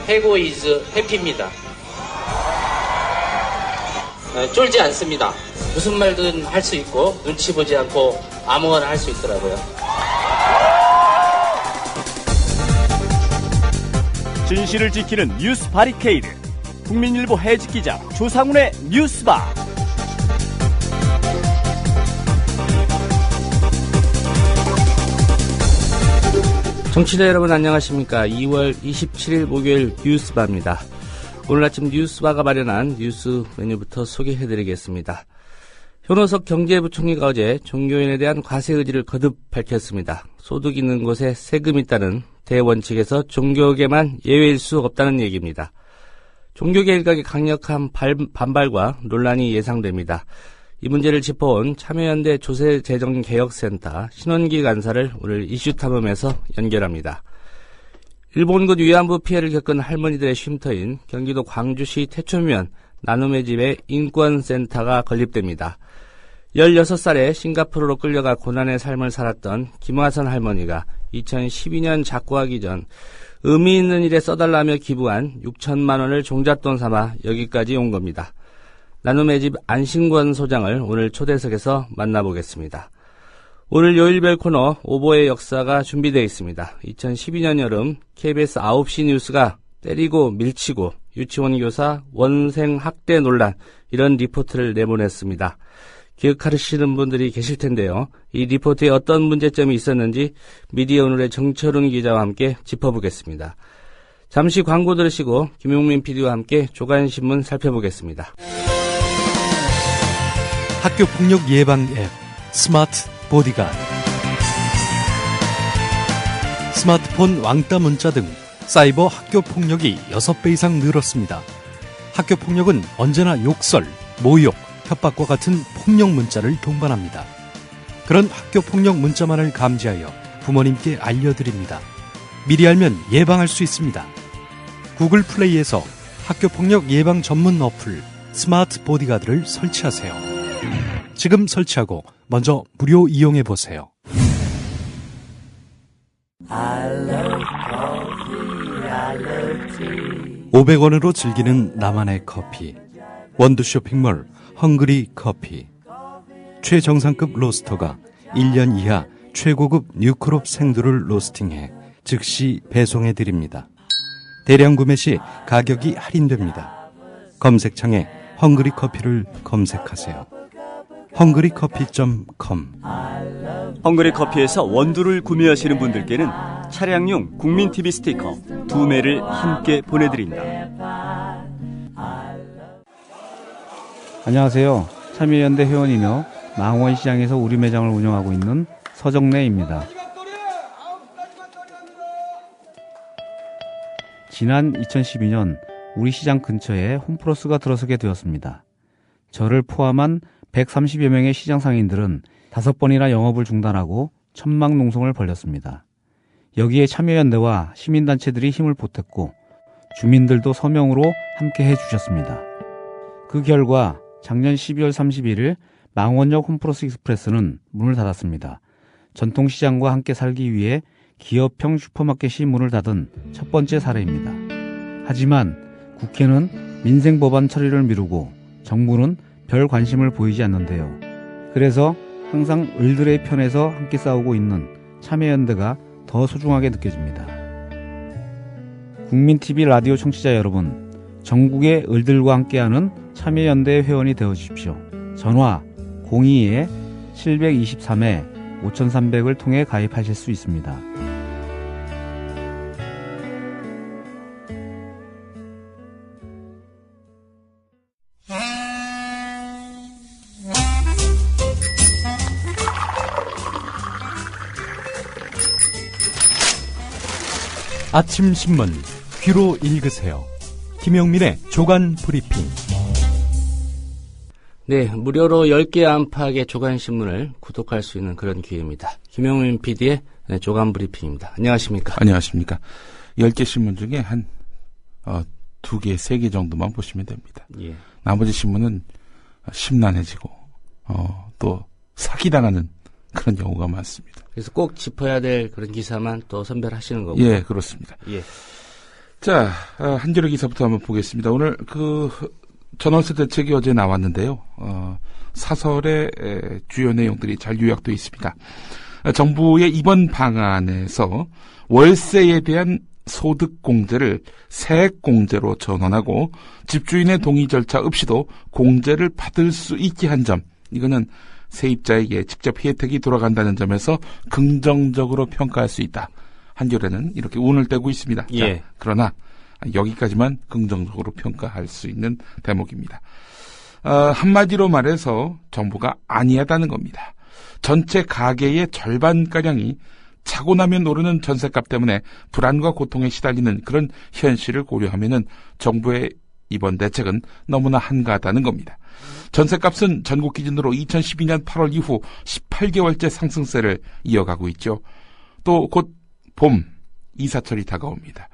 해고 이즈 해피입니다. 쫄지 않습니다. 무슨 말든 할 수 있고 눈치 보지 않고 아무거나 할 수 있더라고요. 진실을 지키는 뉴스 바리케이드. 국민일보 해직 기자 조상훈의 뉴스바. 정치자 여러분 안녕하십니까. 2월 27일 목요일 뉴스바입니다. 오늘 아침 뉴스바가 마련한 뉴스 메뉴부터 소개해드리겠습니다. 현호석 경제부총리가 어제 종교인에 대한 과세 의지를 거듭 밝혔습니다. 소득 있는 곳에 세금 있다는 대원칙에서 종교계만 예외일 수 없다는 얘기입니다. 종교계 일각의 강력한 반발과 논란이 예상됩니다. 이 문제를 짚어온 참여연대 조세재정개혁센터 신원기 간사를 오늘 이슈탐험에서 연결합니다. 일본군 위안부 피해를 겪은 할머니들의 쉼터인 경기도 광주시 태초면 나눔의 집에 인권센터가 건립됩니다. 16살에 싱가포르로 끌려가 고난의 삶을 살았던 김화선 할머니가 2012년 작고하기 전 의미 있는 일에 써달라며 기부한 6천만 원을 종잣돈 삼아 여기까지 온 겁니다. 나눔의 집 안신권 소장을 오늘 초대석에서 만나보겠습니다. 오늘 요일별 코너 오보의 역사가 준비되어 있습니다. 2012년 여름 KBS 9시 뉴스가 때리고 밀치고 유치원 교사 원생 학대 논란 이런 리포트를 내보냈습니다. 기억하시는 분들이 계실 텐데요. 이 리포트에 어떤 문제점이 있었는지 미디어 오늘의 정철훈 기자와 함께 짚어보겠습니다. 잠시 광고 들으시고 김용민 PD와 함께 조간신문 살펴보겠습니다. 학교폭력 예방 앱 스마트 보디가드. 스마트폰 왕따 문자 등 사이버 학교폭력이 6배 이상 늘었습니다. 학교폭력은 언제나 욕설, 모욕, 협박과 같은 폭력 문자를 동반합니다. 그런 학교폭력 문자만을 감지하여 부모님께 알려드립니다. 미리 알면 예방할 수 있습니다. 구글 플레이에서 학교폭력 예방 전문 어플 스마트 보디가드를 설치하세요. 지금 설치하고 먼저 무료 이용해보세요. 500원으로 즐기는 나만의 커피. 원두 쇼핑몰 헝그리 커피. 최정상급 로스터가 1년 이하 최고급 뉴크롭 생두를 로스팅해 즉시 배송해드립니다. 대량 구매 시 가격이 할인됩니다. 검색창에 헝그리 커피를 검색하세요. 헝그리커피.com. 헝그리 커피에서 원두를 구매하시는 분들께는 차량용 국민TV 스티커 2매를 함께 보내드립니다. 안녕하세요. 참여연대 회원이며 망원시장에서 우리 매장을 운영하고 있는 서정래입니다. 지난 2012년 우리 시장 근처에 홈플러스가 들어서게 되었습니다. 저를 포함한 130여 명의 시장 상인들은 5번이나 영업을 중단하고 천막농성을 벌였습니다. 여기에 참여연대와 시민단체들이 힘을 보탰고 주민들도 서명으로 함께 해주셨습니다. 그 결과 작년 12월 31일 망원역 홈플러스 익스프레스는 문을 닫았습니다. 전통시장과 함께 살기 위해 기업형 슈퍼마켓이 문을 닫은 첫 번째 사례입니다. 하지만 국회는 민생법안 처리를 미루고 정부는 별 관심을 보이지 않는데요. 그래서 항상 을들의 편에서 함께 싸우고 있는 참여연대가 더 소중하게 느껴집니다. 국민TV 라디오 청취자 여러분, 전국의 을들과 함께하는 참여연대 회원이 되어주십시오. 전화 02-723-5300을 통해 가입하실 수 있습니다. 아침 신문 귀로 읽으세요. 김용민의 조간 브리핑. 네, 무료로 10개 안팎의 조간신문을 구독할 수 있는 그런 기회입니다. 김용민 PD의 조간 브리핑입니다. 안녕하십니까? 안녕하십니까? 10개 신문 중에 한 2개, 3개 정도만 보시면 됩니다. 예. 나머지 신문은 심란해지고 또 사기당하는 그런 경우가 많습니다. 그래서 꼭 짚어야 될 그런 기사만 또 선별하시는 거고요. 예, 그렇습니다. 예. 자, 한겨레 기사부터 한번 보겠습니다. 오늘 전월세 대책이 어제 나왔는데요. 사설의 주요 내용들이 잘 요약되어 있습니다. 정부의 이번 방안에서 월세에 대한 소득 공제를 세액 공제로 전환하고 집주인의 동의 절차 없이도 공제를 받을 수 있게 한 점, 이거는 세입자에게 직접 혜택이 돌아간다는 점에서 긍정적으로 평가할 수 있다. 한겨레는 이렇게 운을 떼고 있습니다. 예. 자, 그러나 여기까지만 긍정적으로 평가할 수 있는 대목입니다. 한마디로 말해서 정부가 안이하다는 겁니다. 전체 가계의 절반가량이 차고 나면 오르는 전셋값 때문에 불안과 고통에 시달리는 그런 현실을 고려하면은 정부의 이번 대책은 너무나 한가하다는 겁니다. 전셋값은 전국 기준으로 2012년 8월 이후 18개월째 상승세를 이어가고 있죠. 또 곧 봄, 이사철이 다가옵니다.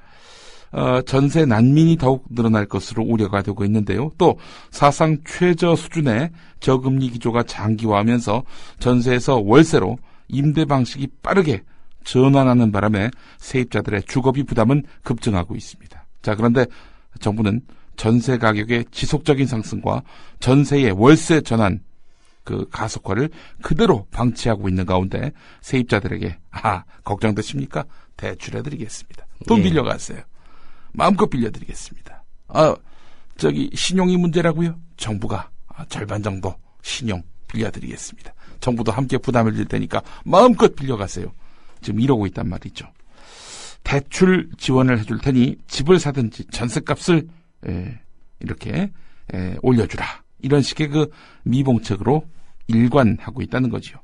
전세 난민이 더욱 늘어날 것으로 우려가 되고 있는데요. 또 사상 최저 수준의 저금리 기조가 장기화하면서 전세에서 월세로 임대 방식이 빠르게 전환하는 바람에 세입자들의 주거비 부담은 급증하고 있습니다. 자, 그런데 정부는 전세 가격의 지속적인 상승과 전세의 월세 전환 가속화를 그대로 방치하고 있는 가운데 세입자들에게 걱정되십니까? 대출해드리겠습니다. 돈 빌려가세요. 마음껏 빌려드리겠습니다. 신용이 문제라고요? 정부가 절반 정도 신용 빌려드리겠습니다. 정부도 함께 부담을 질 테니까 마음껏 빌려가세요. 지금 이러고 있단 말이죠. 대출 지원을 해줄 테니 집을 사든지 전셋값을 이렇게 올려주라. 이런 식의 미봉책으로 일관하고 있다는 거죠.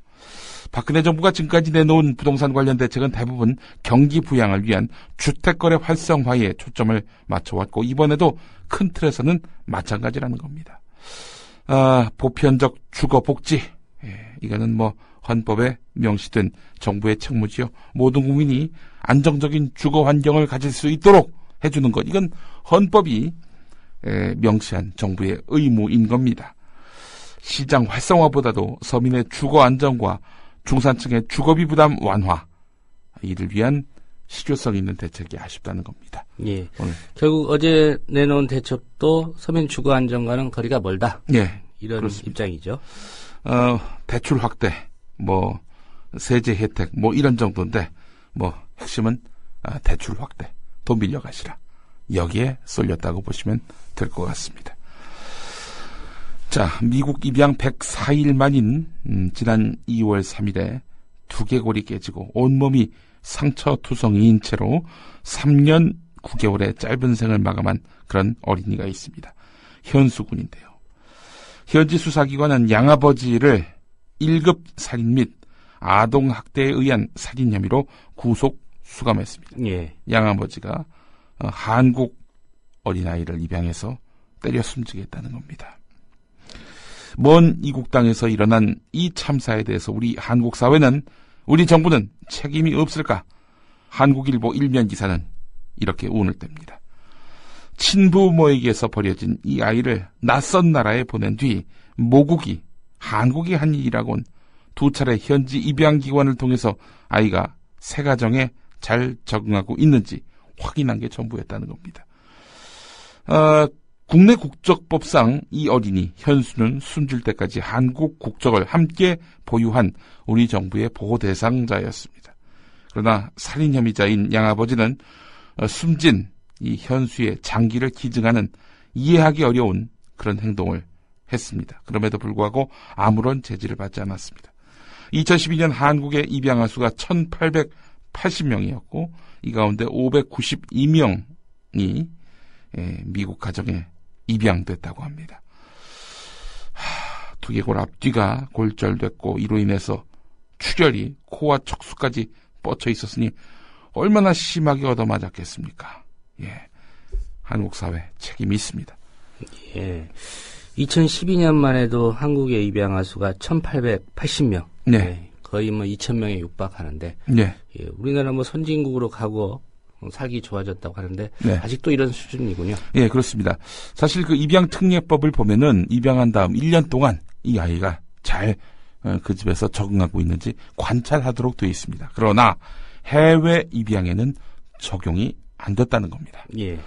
박근혜 정부가 지금까지 내놓은 부동산 관련 대책은 대부분 경기 부양을 위한 주택거래 활성화에 초점을 맞춰왔고 이번에도 큰 틀에서는 마찬가지라는 겁니다. 보편적 주거복지, 이거는 헌법에 명시된 정부의 책무지요. 모든 국민이 안정적인 주거 환경을 가질 수 있도록 해주는 것, 이건 헌법이 명시한 정부의 의무인 겁니다. 시장 활성화보다도 서민의 주거 안정과 중산층의 주거비 부담 완화, 이를 위한 실효성 있는 대책이 아쉽다는 겁니다. 예. 오늘. 결국 어제 내놓은 대책도 서민 주거 안정과는 거리가 멀다. 예. 이런 그렇습니다. 입장이죠. 대출 확대, 세제 혜택, 이런 정도인데, 핵심은 대출 확대, 돈 빌려가시라. 여기에 쏠렸다고 보시면 될 것 같습니다. 자, 미국 입양 104일 만인 지난 2월 3일에 두개골이 깨지고 온몸이 상처투성이인 채로 3년 9개월의 짧은 생을 마감한 그런 어린이가 있습니다. 현수 군인데요. 현지 수사기관은 양아버지를 1급 살인 및 아동학대에 의한 살인 혐의로 구속 수감했습니다. 예. 양아버지가 한국 어린아이를 입양해서 때려 숨지게 했다는 겁니다. 먼 이국 땅에서 일어난 이 참사에 대해서 우리 한국 사회는, 우리 정부는 책임이 없을까? 한국일보 일면 기사는 이렇게 운을 뗍니다. 친부모에게서 버려진 이 아이를 낯선 나라에 보낸 뒤 모국이 한국이 한 일이라곤 두 차례 현지 입양기관을 통해서 아이가 새 가정에 잘 적응하고 있는지 확인한 게 전부였다는 겁니다. 국내 국적법상 이 어린이 현수는 숨질 때까지 한국 국적을 함께 보유한 우리 정부의 보호 대상자였습니다. 그러나 살인 혐의자인 양아버지는 숨진 이 현수의 장기를 기증하는 이해하기 어려운 그런 행동을 했습니다. 그럼에도 불구하고 아무런 제지를 받지 않았습니다. 2012년 한국의 입양아 수가 1,880명이었고 이 가운데 592명이 미국 가정에 입양됐다고 합니다. 두개골 앞뒤가 골절됐고 이로 인해서 출혈이 코와 척수까지 뻗쳐 있었으니 얼마나 심하게 얻어맞았겠습니까? 예, 한국 사회 책임이 있습니다. 예, 2012년만 해도 한국의 입양아 수가 1,880명. 네. 예, 거의 2,000명에 육박하는데. 네. 예, 우리나라 선진국으로 가고 살기 좋아졌다고 하는데 네. 아직도 이런 수준이군요. 예, 그렇습니다. 사실 입양 특례법을 보면은 입양한 다음 1년 동안 이 아이가 잘 그 집에서 적응하고 있는지 관찰하도록 되어 있습니다. 그러나 해외 입양에는 적용이 안 됐다는 겁니다. 예.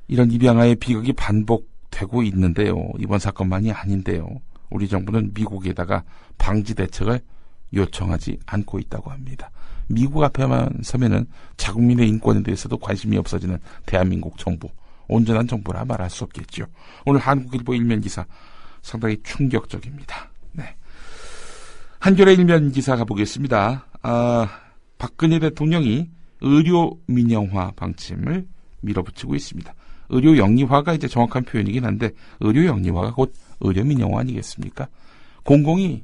이런 입양아의 비극이 반복되고 있는데요. 이번 사건만이 아닌데요. 우리 정부는 미국에다가 방지 대책을 요청하지 않고 있다고 합니다. 미국 앞에만 서면은 자국민의 인권에 대해서도 관심이 없어지는 대한민국 정부. 온전한 정부라 말할 수 없겠죠. 오늘 한국일보 일면 기사 상당히 충격적입니다. 네. 한겨레 일면 기사 가보겠습니다. 박근혜 대통령이 의료 민영화 방침을 밀어붙이고 있습니다. 의료 영리화가 이제 정확한 표현이긴 한데 의료 영리화가 곧 의료 민영화 아니겠습니까? 공공이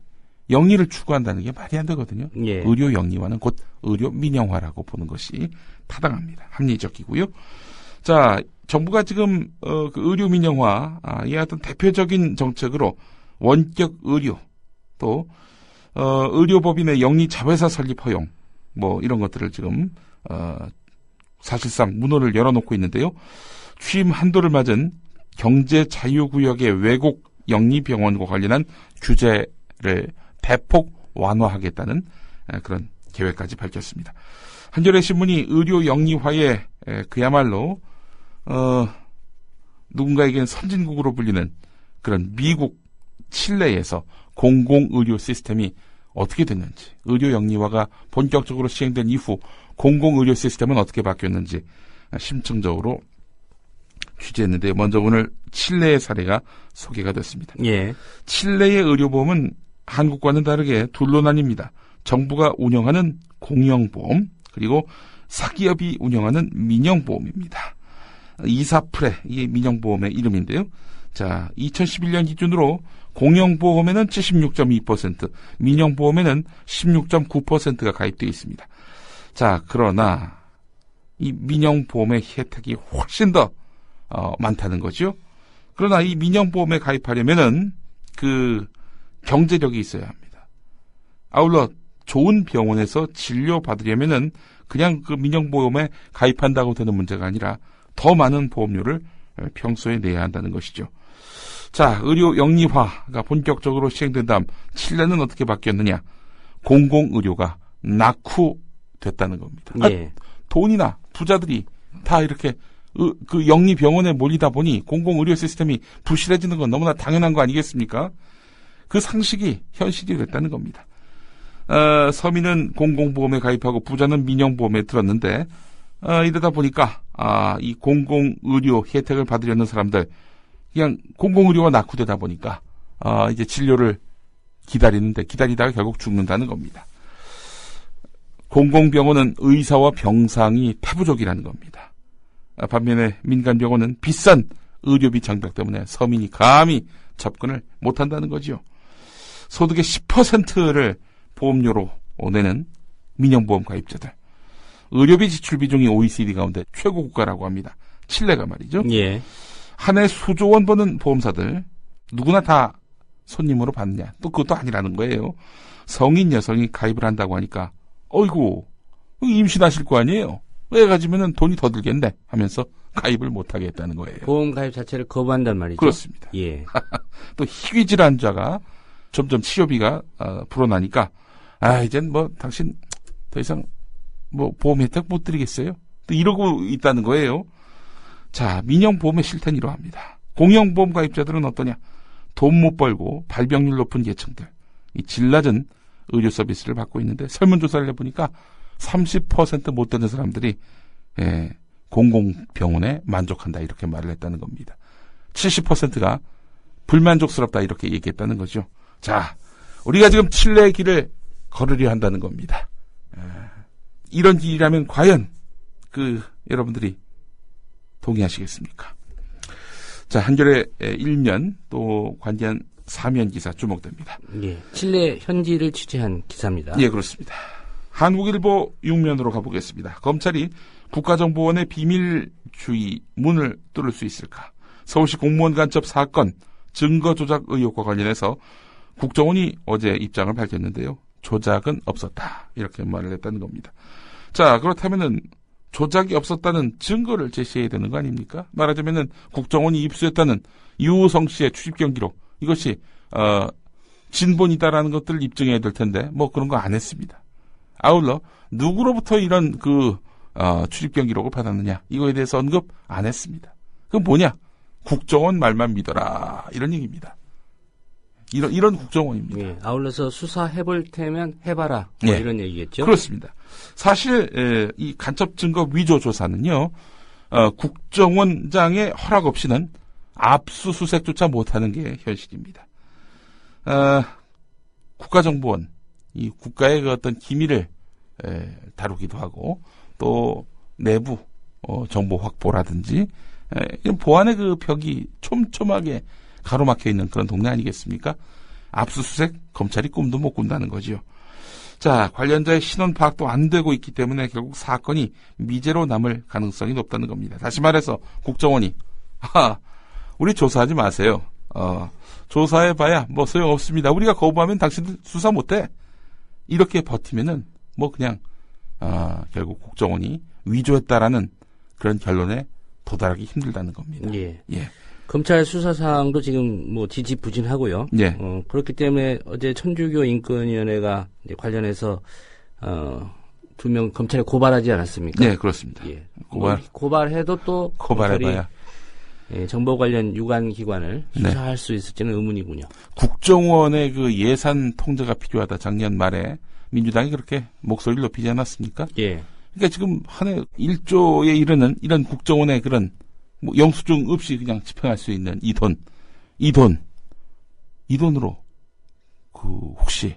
영리를 추구한다는 게 말이 안 되거든요. 예. 의료 영리화는 곧 의료 민영화라고 보는 것이 타당합니다. 합리적이고요. 자, 정부가 지금 그 의료 민영화 이 어떤 대표적인 정책으로 원격 의료 또 의료법인의 영리 자회사 설립 허용 뭐 이런 것들을 지금 사실상 문호를 열어놓고 있는데요. 취임 한도를 맞은 경제 자유구역의 외국 영리병원과 관련한 규제를 대폭 완화하겠다는 그런 계획까지 밝혔습니다. 한겨레 신문이 의료 영리화에 그야말로 누군가에게는 선진국으로 불리는 그런 미국 칠레에서 공공의료 시스템이 어떻게 됐는지, 의료 영리화가 본격적으로 시행된 이후 공공의료 시스템은 어떻게 바뀌었는지 심층적으로 취재했는데 먼저 오늘 칠레의 사례가 소개가 됐습니다. 예. 칠레의 의료보험은 한국과는 다르게 둘로 나뉩니다. 정부가 운영하는 공영보험 그리고 사기업이 운영하는 민영보험입니다. 이사프레 이 민영보험의 이름인데요. 자, 2011년 기준으로 공영보험에는 76.2%, 민영보험에는 16.9%가 가입되어 있습니다. 자, 그러나 이 민영보험의 혜택이 훨씬 더 많다는 거죠. 그러나 이 민영보험에 가입하려면은 그 경제력이 있어야 합니다. 아울러 좋은 병원에서 진료받으려면은 그냥 그 민영보험에 가입한다고 되는 문제가 아니라 더 많은 보험료를 평소에 내야 한다는 것이죠. 자, 의료 영리화가 본격적으로 시행된 다음 칠레는 어떻게 바뀌었느냐? 공공의료가 낙후됐다는 겁니다. 예. 돈이나 부자들이 다 이렇게 그 영리병원에 몰리다 보니 공공의료 시스템이 부실해지는 건 너무나 당연한 거 아니겠습니까? 그 상식이 현실이 됐다는 겁니다. 서민은 공공보험에 가입하고 부자는 민영보험에 들었는데 이러다 보니까 이 공공의료 혜택을 받으려는 사람들 그냥 공공의료가 낙후되다 보니까 이제 진료를 기다리다가 결국 죽는다는 겁니다. 공공병원은 의사와 병상이 패부족이라는 겁니다. 반면에 민간병원은 비싼 의료비 장벽 때문에 서민이 감히 접근을 못한다는 거죠. 소득의 10%를 보험료로 내는 민영보험 가입자들. 의료비 지출 비중이 OECD 가운데 최고 국가라고 합니다. 칠레가 말이죠. 예. 한 해 수조 원 버는 보험사들 누구나 다 손님으로 받느냐. 또 그것도 아니라는 거예요. 성인 여성이 가입을 한다고 하니까 어이구 임신하실 거 아니에요. 애 가지면은 돈이 더 들겠네 하면서 가입을 못하게 했다는 거예요. 보험 가입 자체를 거부한단 말이죠. 그렇습니다. 예. 또 희귀 질환자가 점점 치료비가 불어나니까 이젠 뭐 당신 더 이상 뭐 보험 혜택 못 드리겠어요. 또 이러고 있다는 거예요. 자, 민영보험의 실태는 이러합니다. 공영보험 가입자들은 어떠냐? 돈 못 벌고 발병률 높은 계층들, 이 질 낮은 의료 서비스를 받고 있는데 설문조사를 해보니까 30% 못 되는 사람들이 공공병원에 만족한다 이렇게 말을 했다는 겁니다. 70%가 불만족스럽다 이렇게 얘기했다는 거죠. 자, 우리가 지금 칠레의 길을 걸으려 한다는 겁니다. 이런 길이라면 과연 여러분들이 동의하시겠습니까? 자, 한겨레 1면 또 관련 4면 기사 주목됩니다. 예. 칠레 현지를 취재한 기사입니다. 예, 그렇습니다. 한국일보 6면으로 가보겠습니다. 검찰이 국가정보원의 비밀주의 문을 뚫을 수 있을까? 서울시 공무원 간첩 사건 증거 조작 의혹과 관련해서 국정원이 어제 입장을 밝혔는데요. 조작은 없었다. 이렇게 말을 했다는 겁니다. 자, 그렇다면은 조작이 없었다는 증거를 제시해야 되는 거 아닙니까? 말하자면은 국정원이 입수했다는 유우성 씨의 출입 경기록 이것이 진본이다라는 것들을 입증해야 될 텐데 뭐 그런 거 안 했습니다. 아울러 누구로부터 이런 출입경 기록을 받았느냐 이거에 대해서 언급 안 했습니다. 그건 뭐냐? 국정원 말만 믿어라 이런 얘기입니다. 이런 국정원입니다. 예, 아울러서 수사해볼 테면 해봐라 뭐 예. 이런 얘기겠죠. 그렇습니다. 사실 이 간첩 증거 위조 조사는요. 국정원장의 허락 없이는 압수수색조차 못하는 게 현실입니다. 국가정보원, 이 국가의 그 어떤 기밀을 다루기도 하고 또 내부 정보 확보라든지 이런 보안의 그 벽이 촘촘하게 가로막혀 있는 그런 동네 아니겠습니까? 압수수색 검찰이 꿈도 못 꾼다는 거지요. 자, 관련자의 신원 파악도 안 되고 있기 때문에 결국 사건이 미제로 남을 가능성이 높다는 겁니다. 다시 말해서 국정원이 우리 조사하지 마세요. 조사해봐야 뭐 소용없습니다. 우리가 거부하면 당신들 수사 못해. 이렇게 버티면은 뭐 그냥 결국 국정원이 위조했다라는 그런 결론에 도달하기 힘들다는 겁니다. 예. 예. 검찰 수사 사항도 지금 뭐 지지부진하고요. 예. 그렇기 때문에 어제 천주교 인권위원회가 이제 관련해서 2명 검찰에 고발하지 않았습니까? 네, 그렇습니다. 예. 고발해도 또 고발해봐야 예, 정보 관련 유관 기관을 수사할 수 있을지는 의문이군요. 국정원의 그 예산 통제가 필요하다. 작년 말에 민주당이 그렇게 목소리를 높이지 않았습니까? 예. 그러니까 지금 한 해 1조에 이르는 이런 국정원의 그런 뭐 영수증 없이 그냥 집행할 수 있는 이 돈으로 그 혹시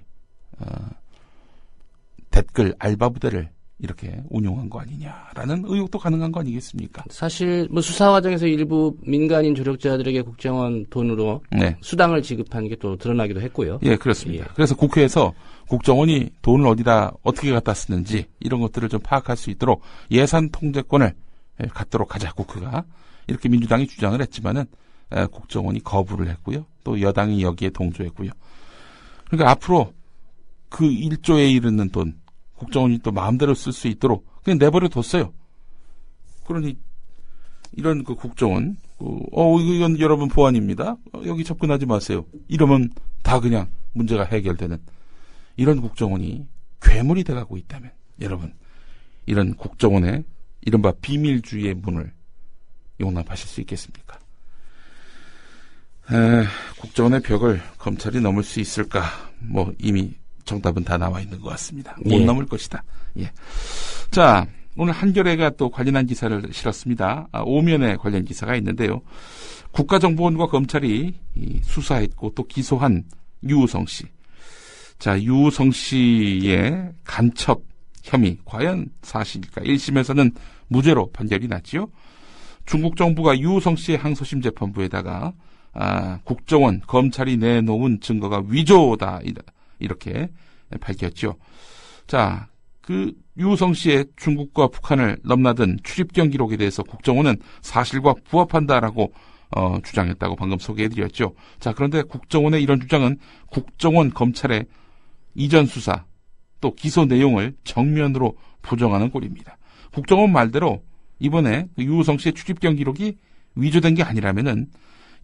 댓글 알바 부대를 이렇게 운용한 거 아니냐라는 의혹도 가능한 거 아니겠습니까? 사실 뭐 수사 과정에서 일부 민간인 조력자들에게 국정원 돈으로 네. 수당을 지급한 게 또 드러나기도 했고요. 예, 그렇습니다. 예. 그래서 국회에서 국정원이 돈을 어디다 어떻게 갖다 쓰는지 이런 것들을 좀 파악할 수 있도록 예산 통제권을 갖도록 하자 국회가 이렇게 민주당이 주장을 했지만은 국정원이 거부를 했고요. 또 여당이 여기에 동조했고요. 그러니까 앞으로 그 1조에 이르는 돈 국정원이 또 마음대로 쓸 수 있도록 그냥 내버려 뒀어요. 그러니 이런 그 국정원 이건 여러분 보안입니다. 여기 접근하지 마세요. 이러면 다 그냥 문제가 해결되는 이런 국정원이 괴물이 돼가고 있다면 여러분 이런 국정원의 이른바 비밀주의의 문을 용납하실 수 있겠습니까? 국정원의 벽을 검찰이 넘을 수 있을까? 뭐 이미 정답은 다 나와 있는 것 같습니다. 못 예. 넘을 것이다. 예. 자, 오늘 한겨레가 또 관련한 기사를 실었습니다. 오면에 관련 기사가 있는데요. 국가정보원과 검찰이 수사했고 또 기소한 유우성 씨. 자, 유우성 씨의 간첩 혐의 과연 사실일까? 1심에서는 무죄로 판결이 났지요. 중국 정부가 유우성 씨의 항소심 재판부에다가 국정원, 검찰이 내놓은 증거가 위조다 이렇게 밝혔죠. 자, 그 유우성 씨의 중국과 북한을 넘나든 출입경 기록에 대해서 국정원은 사실과 부합한다라고 주장했다고 방금 소개해드렸죠. 자, 그런데 국정원의 이런 주장은 국정원 검찰의 이전 수사 또 기소 내용을 정면으로 부정하는 꼴입니다. 국정원 말대로 이번에 유우성 씨의 출입경 기록이 위조된 게 아니라면은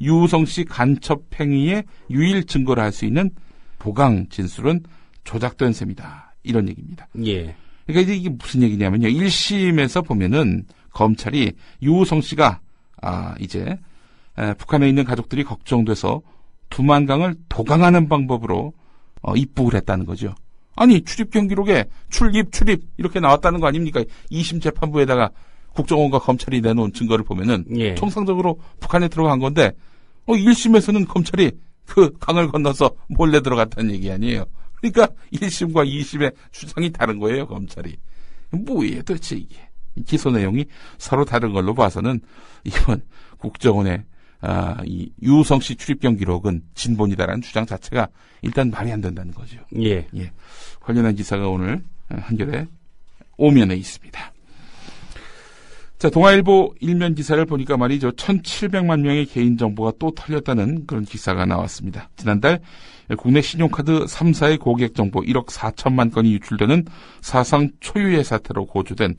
유우성 씨 간첩 행위의 유일 증거를 할 수 있는 보강 진술은 조작된 셈이다. 이런 얘기입니다. 예. 그러니까 이게 무슨 얘기냐면요. 1심에서 보면은 검찰이 유우성 씨가 이제 북한에 있는 가족들이 걱정돼서 두만강을 도강하는 방법으로 입국을 했다는 거죠. 아니 출입경 기록에 출입 이렇게 나왔다는 거 아닙니까? 2심 재판부에다가 국정원과 검찰이 내놓은 증거를 보면은 예. 통상적으로 북한에 들어간 건데 1심에서는 검찰이 그 강을 건너서 몰래 들어갔다는 얘기 아니에요. 그러니까 1심과 2심의 주장이 다른 거예요, 검찰이. 뭐예요, 도대체 이게. 기소 내용이 서로 다른 걸로 봐서는 이번 국정원의 이 유우성 씨 출입경 기록은 진본이다라는 주장 자체가 일단 말이 안 된다는 거죠. 예. 예. 관련한 기사가 오늘 한겨레 오면에 있습니다. 자, 동아일보 일면 기사를 보니까 말이죠. 1,700만 명의 개인정보가 또 털렸다는 그런 기사가 나왔습니다. 지난달 국내 신용카드 3사의 고객정보 1억 4천만 건이 유출되는 사상 초유의 사태로 고조된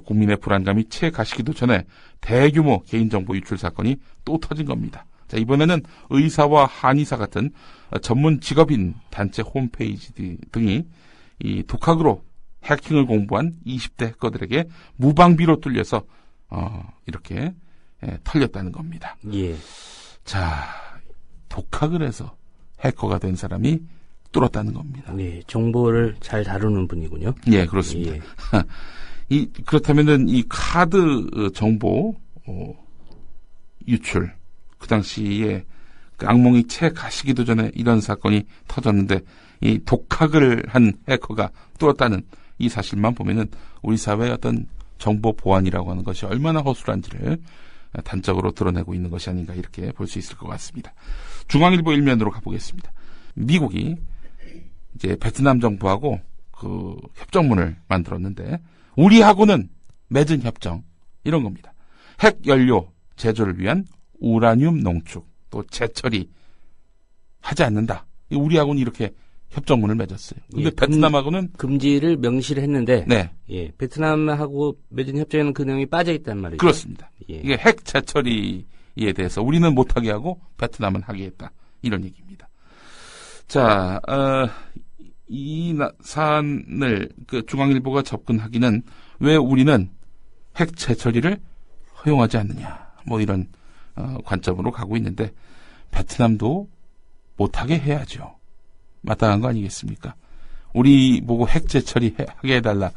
국민의 불안감이 채 가시기도 전에 대규모 개인정보 유출 사건이 또 터진 겁니다. 자, 이번에는 의사와 한의사 같은 전문 직업인 단체 홈페이지 등이 이 독학으로 해킹을 공부한 20대 해커들에게 무방비로 뚫려서 이렇게 털렸다는 겁니다. 예. 자, 독학을 해서 해커가 된 사람이 뚫었다는 겁니다. 네, 정보를 잘 다루는 분이군요. 예, 그렇습니다. 예. 그렇다면은 이 카드 정보 유출, 그 당시에 그 악몽이 채 가시기도 전에 이런 사건이 터졌는데 이 독학을 한 해커가 뚫었다는 이 사실만 보면은 우리 사회의 어떤 정보 보안이라고 하는 것이 얼마나 허술한지를 단적으로 드러내고 있는 것이 아닌가 이렇게 볼 수 있을 것 같습니다. 중앙일보 일면으로 가보겠습니다. 미국이 이제 베트남 정부하고 그 협정문을 만들었는데 우리하고는 맺은 협정 이런 겁니다. 핵 연료 제조를 위한 우라늄 농축 또 재처리 하지 않는다. 우리하고는 이렇게 협정문을 맺었어요. 근데 예, 베트남하고는 금지를 명시를 했는데 네. 예, 베트남하고 맺은 협정에는 그 내용이 빠져 있단 말이죠. 그렇습니다. 예. 이게 핵 재처리에 대해서 우리는 못하게 하고 베트남은 하게 했다. 이런 얘기입니다. 자, 이 사안을 그 중앙일보가 접근하기는 왜 우리는 핵 재처리를 허용하지 않느냐. 뭐 이런 관점으로 가고 있는데 베트남도 못하게 해야죠. 마땅한 거 아니겠습니까? 우리 보고 핵 재처리 하게 해달라.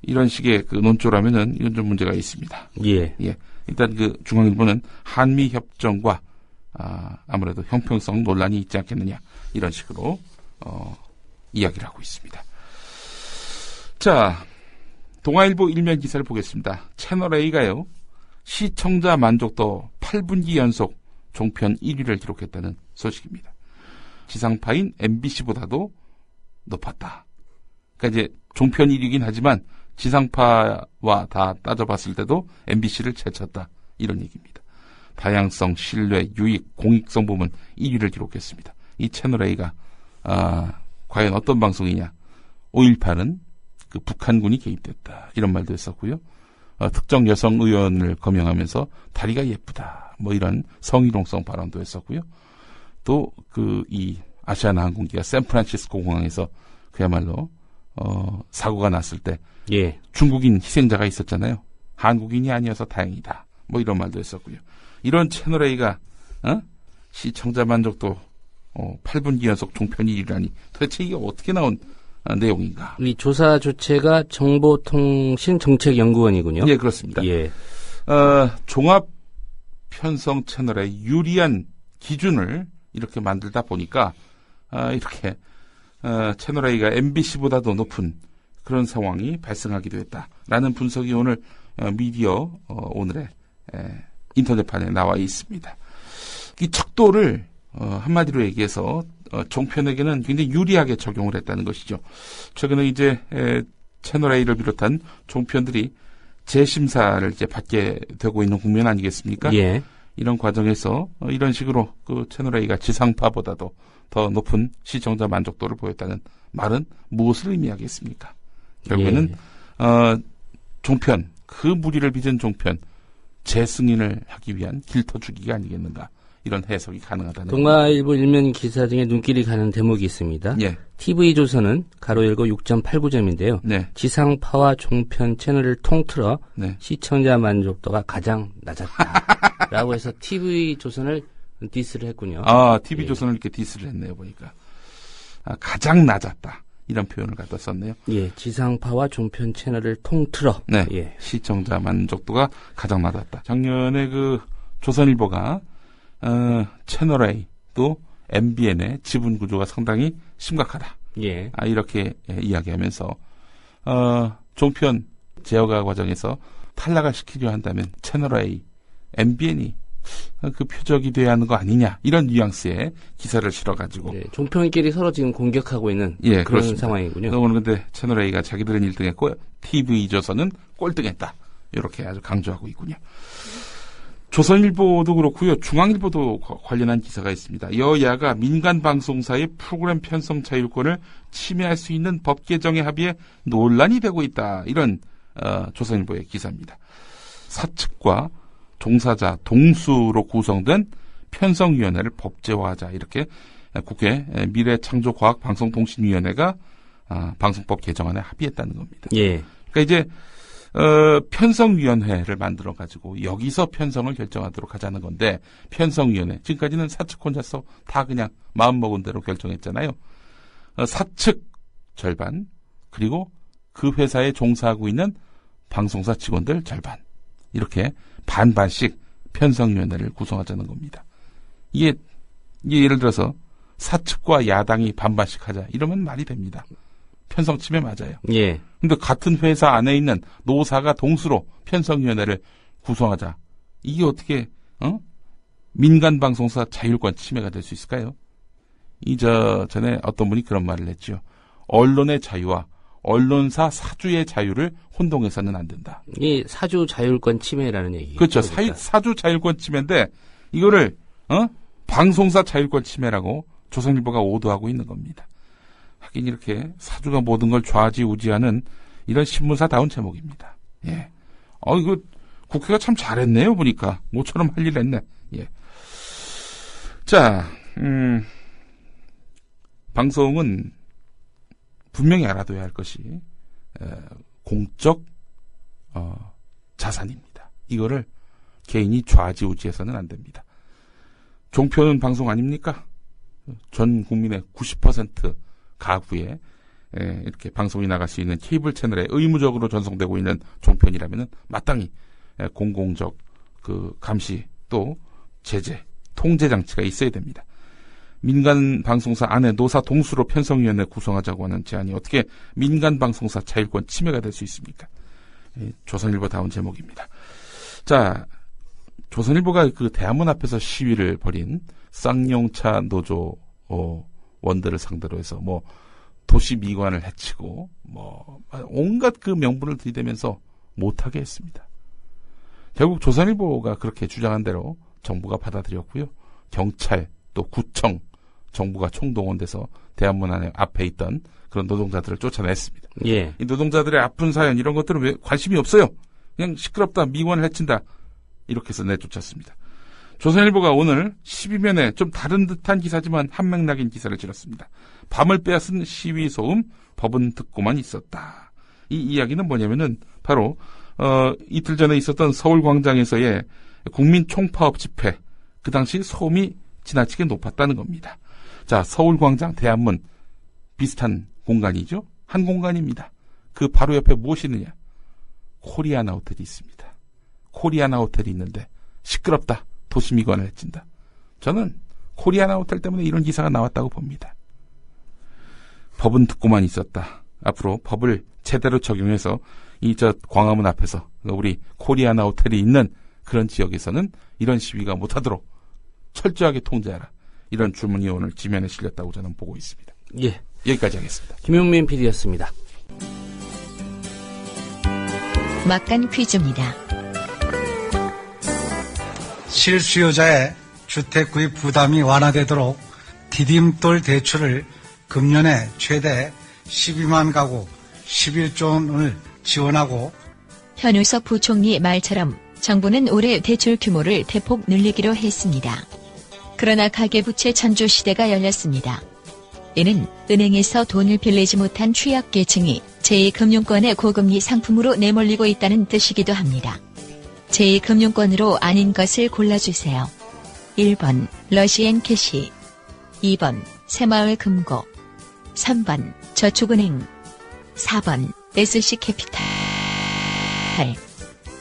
이런 식의 그 논조라면은 이건 좀 문제가 있습니다. 예. 예. 일단 그 중앙일보는 한미 협정과 아무래도 형평성 논란이 있지 않겠느냐 이런 식으로 이야기를 하고 있습니다. 자, 동아일보 일면 기사를 보겠습니다. 채널 A가요. 시청자 만족도 8분기 연속 종편 1위를 기록했다는 소식입니다. 지상파인 MBC보다도 높았다. 그러니까 이제 종편 1위긴 하지만 지상파와 다 따져봤을 때도 MBC를 제쳤다. 이런 얘기입니다. 다양성, 신뢰, 유익, 공익성 부문 1위를 기록했습니다. 이 채널A가 과연 어떤 방송이냐. 5.18은 그 북한군이 개입됐다. 이런 말도 했었고요. 특정 여성 의원을 거명하면서 다리가 예쁘다. 뭐 이런 성희롱성 발언도 했었고요. 또 이 아시아나 항공기가 샌프란시스코 공항에서 그야말로 사고가 났을 때 예. 중국인 희생자가 있었잖아요. 한국인이 아니어서 다행이다. 뭐 이런 말도 했었고요. 이런 채널A가 시청자 만족도 8분기 연속 종편 1위라니 도대체 이게 어떻게 나온 내용인가? 이 조사 주체가 정보통신정책연구원이군요. 예, 그렇습니다. 예. 종합 편성 채널의 유리한 기준을 이렇게 만들다 보니까 이렇게 채널A가 MBC보다도 높은 그런 상황이 발생하기도 했다라는 분석이 오늘 미디어 오늘의 인터넷판에 나와 있습니다. 이 척도를 한마디로 얘기해서 종편에게는 굉장히 유리하게 적용을 했다는 것이죠. 최근에 이제 채널A를 비롯한 종편들이 재심사를 이제 받게 되고 있는 국면 아니겠습니까? 예. 이런 과정에서 이런 식으로 그 채널A가 지상파보다도 더 높은 시청자 만족도를 보였다는 말은 무엇을 의미하겠습니까? 결국에는 종편, 그 무리를 빚은 종편 재승인을 하기 위한 길터주기가 아니겠는가 이런 해석이 가능하다는 동아일보 일면 기사 중에 눈길이 가는 대목이 있습니다. 예. TV조선은 가로 열고 6.89점인데요. 네. 지상파와 종편 채널을 통틀어 네. 시청자 만족도가 가장 낮았다라고 해서 TV조선을 디스를 했군요. TV조선을 이렇게 디스를 했네요, 보니까. 가장 낮았다. 이런 표현을 갖다 썼네요. 예, 지상파와 종편 채널을 통틀어. 네. 예. 시청자 만족도가 가장 낮았다. 작년에 그 조선일보가 채널A 또 MBN의 지분 구조가 상당히 심각하다. 예. 이렇게 이야기하면서 종편 제어가 과정에서 탈락을 시키려 한다면 채널A, MBN이 그 표적이 돼야 하는 거 아니냐 이런 뉘앙스의 기사를 실어가지고 네, 종편끼리 서로 지금 공격하고 있는 그런 그렇습니다. 상황이군요. 오늘 근데 채널A가 자기들은 1등했고 TV조선은 꼴등했다 이렇게 아주 강조하고 있군요. 조선일보도 그렇고요. 중앙일보도 관련한 기사가 있습니다. 여야가 민간 방송사의 프로그램 편성 자율권을 침해할 수 있는 법 개정에 합의해 논란이 되고 있다. 이런 조선일보의 기사입니다. 사측과 종사자 동수로 구성된 편성위원회를 법제화하자 이렇게 국회 미래창조과학방송통신위원회가 방송법 개정안에 합의했다는 겁니다. 예. 그러니까 이제 편성위원회를 만들어 가지고 여기서 편성을 결정하도록 하자는 건데, 편성위원회 지금까지는 사측 혼자서 다 그냥 마음먹은 대로 결정했잖아요. 사측 절반, 그리고 그 회사에 종사하고 있는 방송사 직원들 절반, 이렇게 반반씩 편성위원회를 구성하자는 겁니다. 이게 예를 들어서 사측과 야당이 반반씩 하자 이러면 말이 됩니다. 편성 침해 맞아요. 예. 근데 같은 회사 안에 있는 노사가 동수로 편성위원회를 구성하자. 이게 어떻게 민간 방송사 자율권 침해가 될 수 있을까요? 전에 어떤 분이 그런 말을 했죠. 언론의 자유와 언론사 사주의 자유를 혼동해서는 안 된다. 이 사주 자율권 침해라는 얘기. 그렇죠. 사주 자율권 침해인데 이거를 방송사 자율권 침해라고 조선일보가 오도하고 있는 겁니다. 하긴 이렇게 사주가 모든 걸 좌지우지하는 이런 신문사다운 제목입니다. 예. 이거 국회가 참 잘했네요, 보니까. 모처럼 할 일 했네. 예. 자, 방송은 분명히 알아둬야 할 것이 공적 자산입니다. 이거를 개인이 좌지우지해서는 안 됩니다. 종편은 방송 아닙니까? 전 국민의 90% 가구에 이렇게 방송이 나갈 수 있는 케이블 채널에 의무적으로 전송되고 있는 종편이라면은 마땅히 공공적 그 감시 또 제재, 통제 장치가 있어야 됩니다. 민간 방송사 안에 노사 동수로 편성위원회 구성하자고 하는 제안이 어떻게 민간 방송사 자율권 침해가 될 수 있습니까? 조선일보다운 제목입니다. 자, 조선일보가 그 대한문 앞에서 시위를 벌인 쌍용차 노조 원들을 상대로 해서 도시 미관을 해치고 온갖 그 명분을 들이대면서 못하게 했습니다. 결국 조선일보가 그렇게 주장한 대로 정부가 받아들였고요. 경찰 또 구청 정부가 총동원돼서 대한문 앞에 있던 그런 노동자들을 쫓아냈습니다. 예. 이 노동자들의 아픈 사연 이런 것들은 왜 관심이 없어요? 그냥 시끄럽다, 미관을 해친다 이렇게 해서 내쫓았습니다. 조선일보가 오늘 12면에 좀 다른 듯한 기사지만 한맥락인 기사를 실었습니다. 밤을 빼앗은 시위 소음, 법은 듣고만 있었다. 이 이야기는 뭐냐면은 바로 이틀 전에 있었던 서울광장에서의 국민 총파업 집회, 그 당시 소음이 지나치게 높았다는 겁니다. 자, 서울광장, 대한문 비슷한 공간이죠. 한 공간입니다. 그 바로 옆에 무엇이 있느냐? 코리아나 호텔이 있습니다. 코리아나 호텔이 있는데 시끄럽다. 도시미관을 해친다. 저는 코리아나 호텔 때문에 이런 기사가 나왔다고 봅니다. 법은 듣고만 있었다. 앞으로 법을 제대로 적용해서 광화문 앞에서 우리 코리아나 호텔이 있는 그런 지역에서는 이런 시위가 못하도록 철저하게 통제하라. 이런 주문이 오늘 지면에 실렸다고 저는 보고 있습니다. 예. 여기까지 하겠습니다. 김용민 PD였습니다. 막간 퀴즈입니다. 실수요자의 주택 구입 부담이 완화되도록 디딤돌 대출을 금년에 최대 12만 가구 11조 원을 지원하고, 현우석 부총리 말처럼 정부는 올해 대출 규모를 대폭 늘리기로 했습니다. 그러나 가계부채 천조 시대가 열렸습니다. 이는 은행에서 돈을 빌리지 못한 취약계층이 제2금융권의 고금리 상품으로 내몰리고 있다는 뜻이기도 합니다. 제2금융권으로 아닌 것을 골라주세요. 1번 러시앤 캐시, 2번 새마을금고, 3번 저축은행, 4번 SC캐피탈,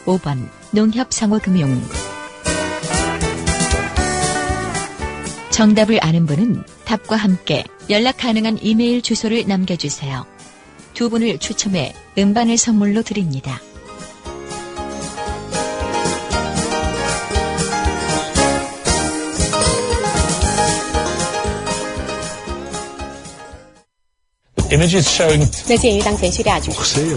5번 농협상호금융. 정답을 아는 분은 답과 함께 연락 가능한 이메일 주소를 남겨주세요. 두 분을 추첨해 음반을 선물로 드립니다. Image is showing. 那鉴于当前叙利亚局势，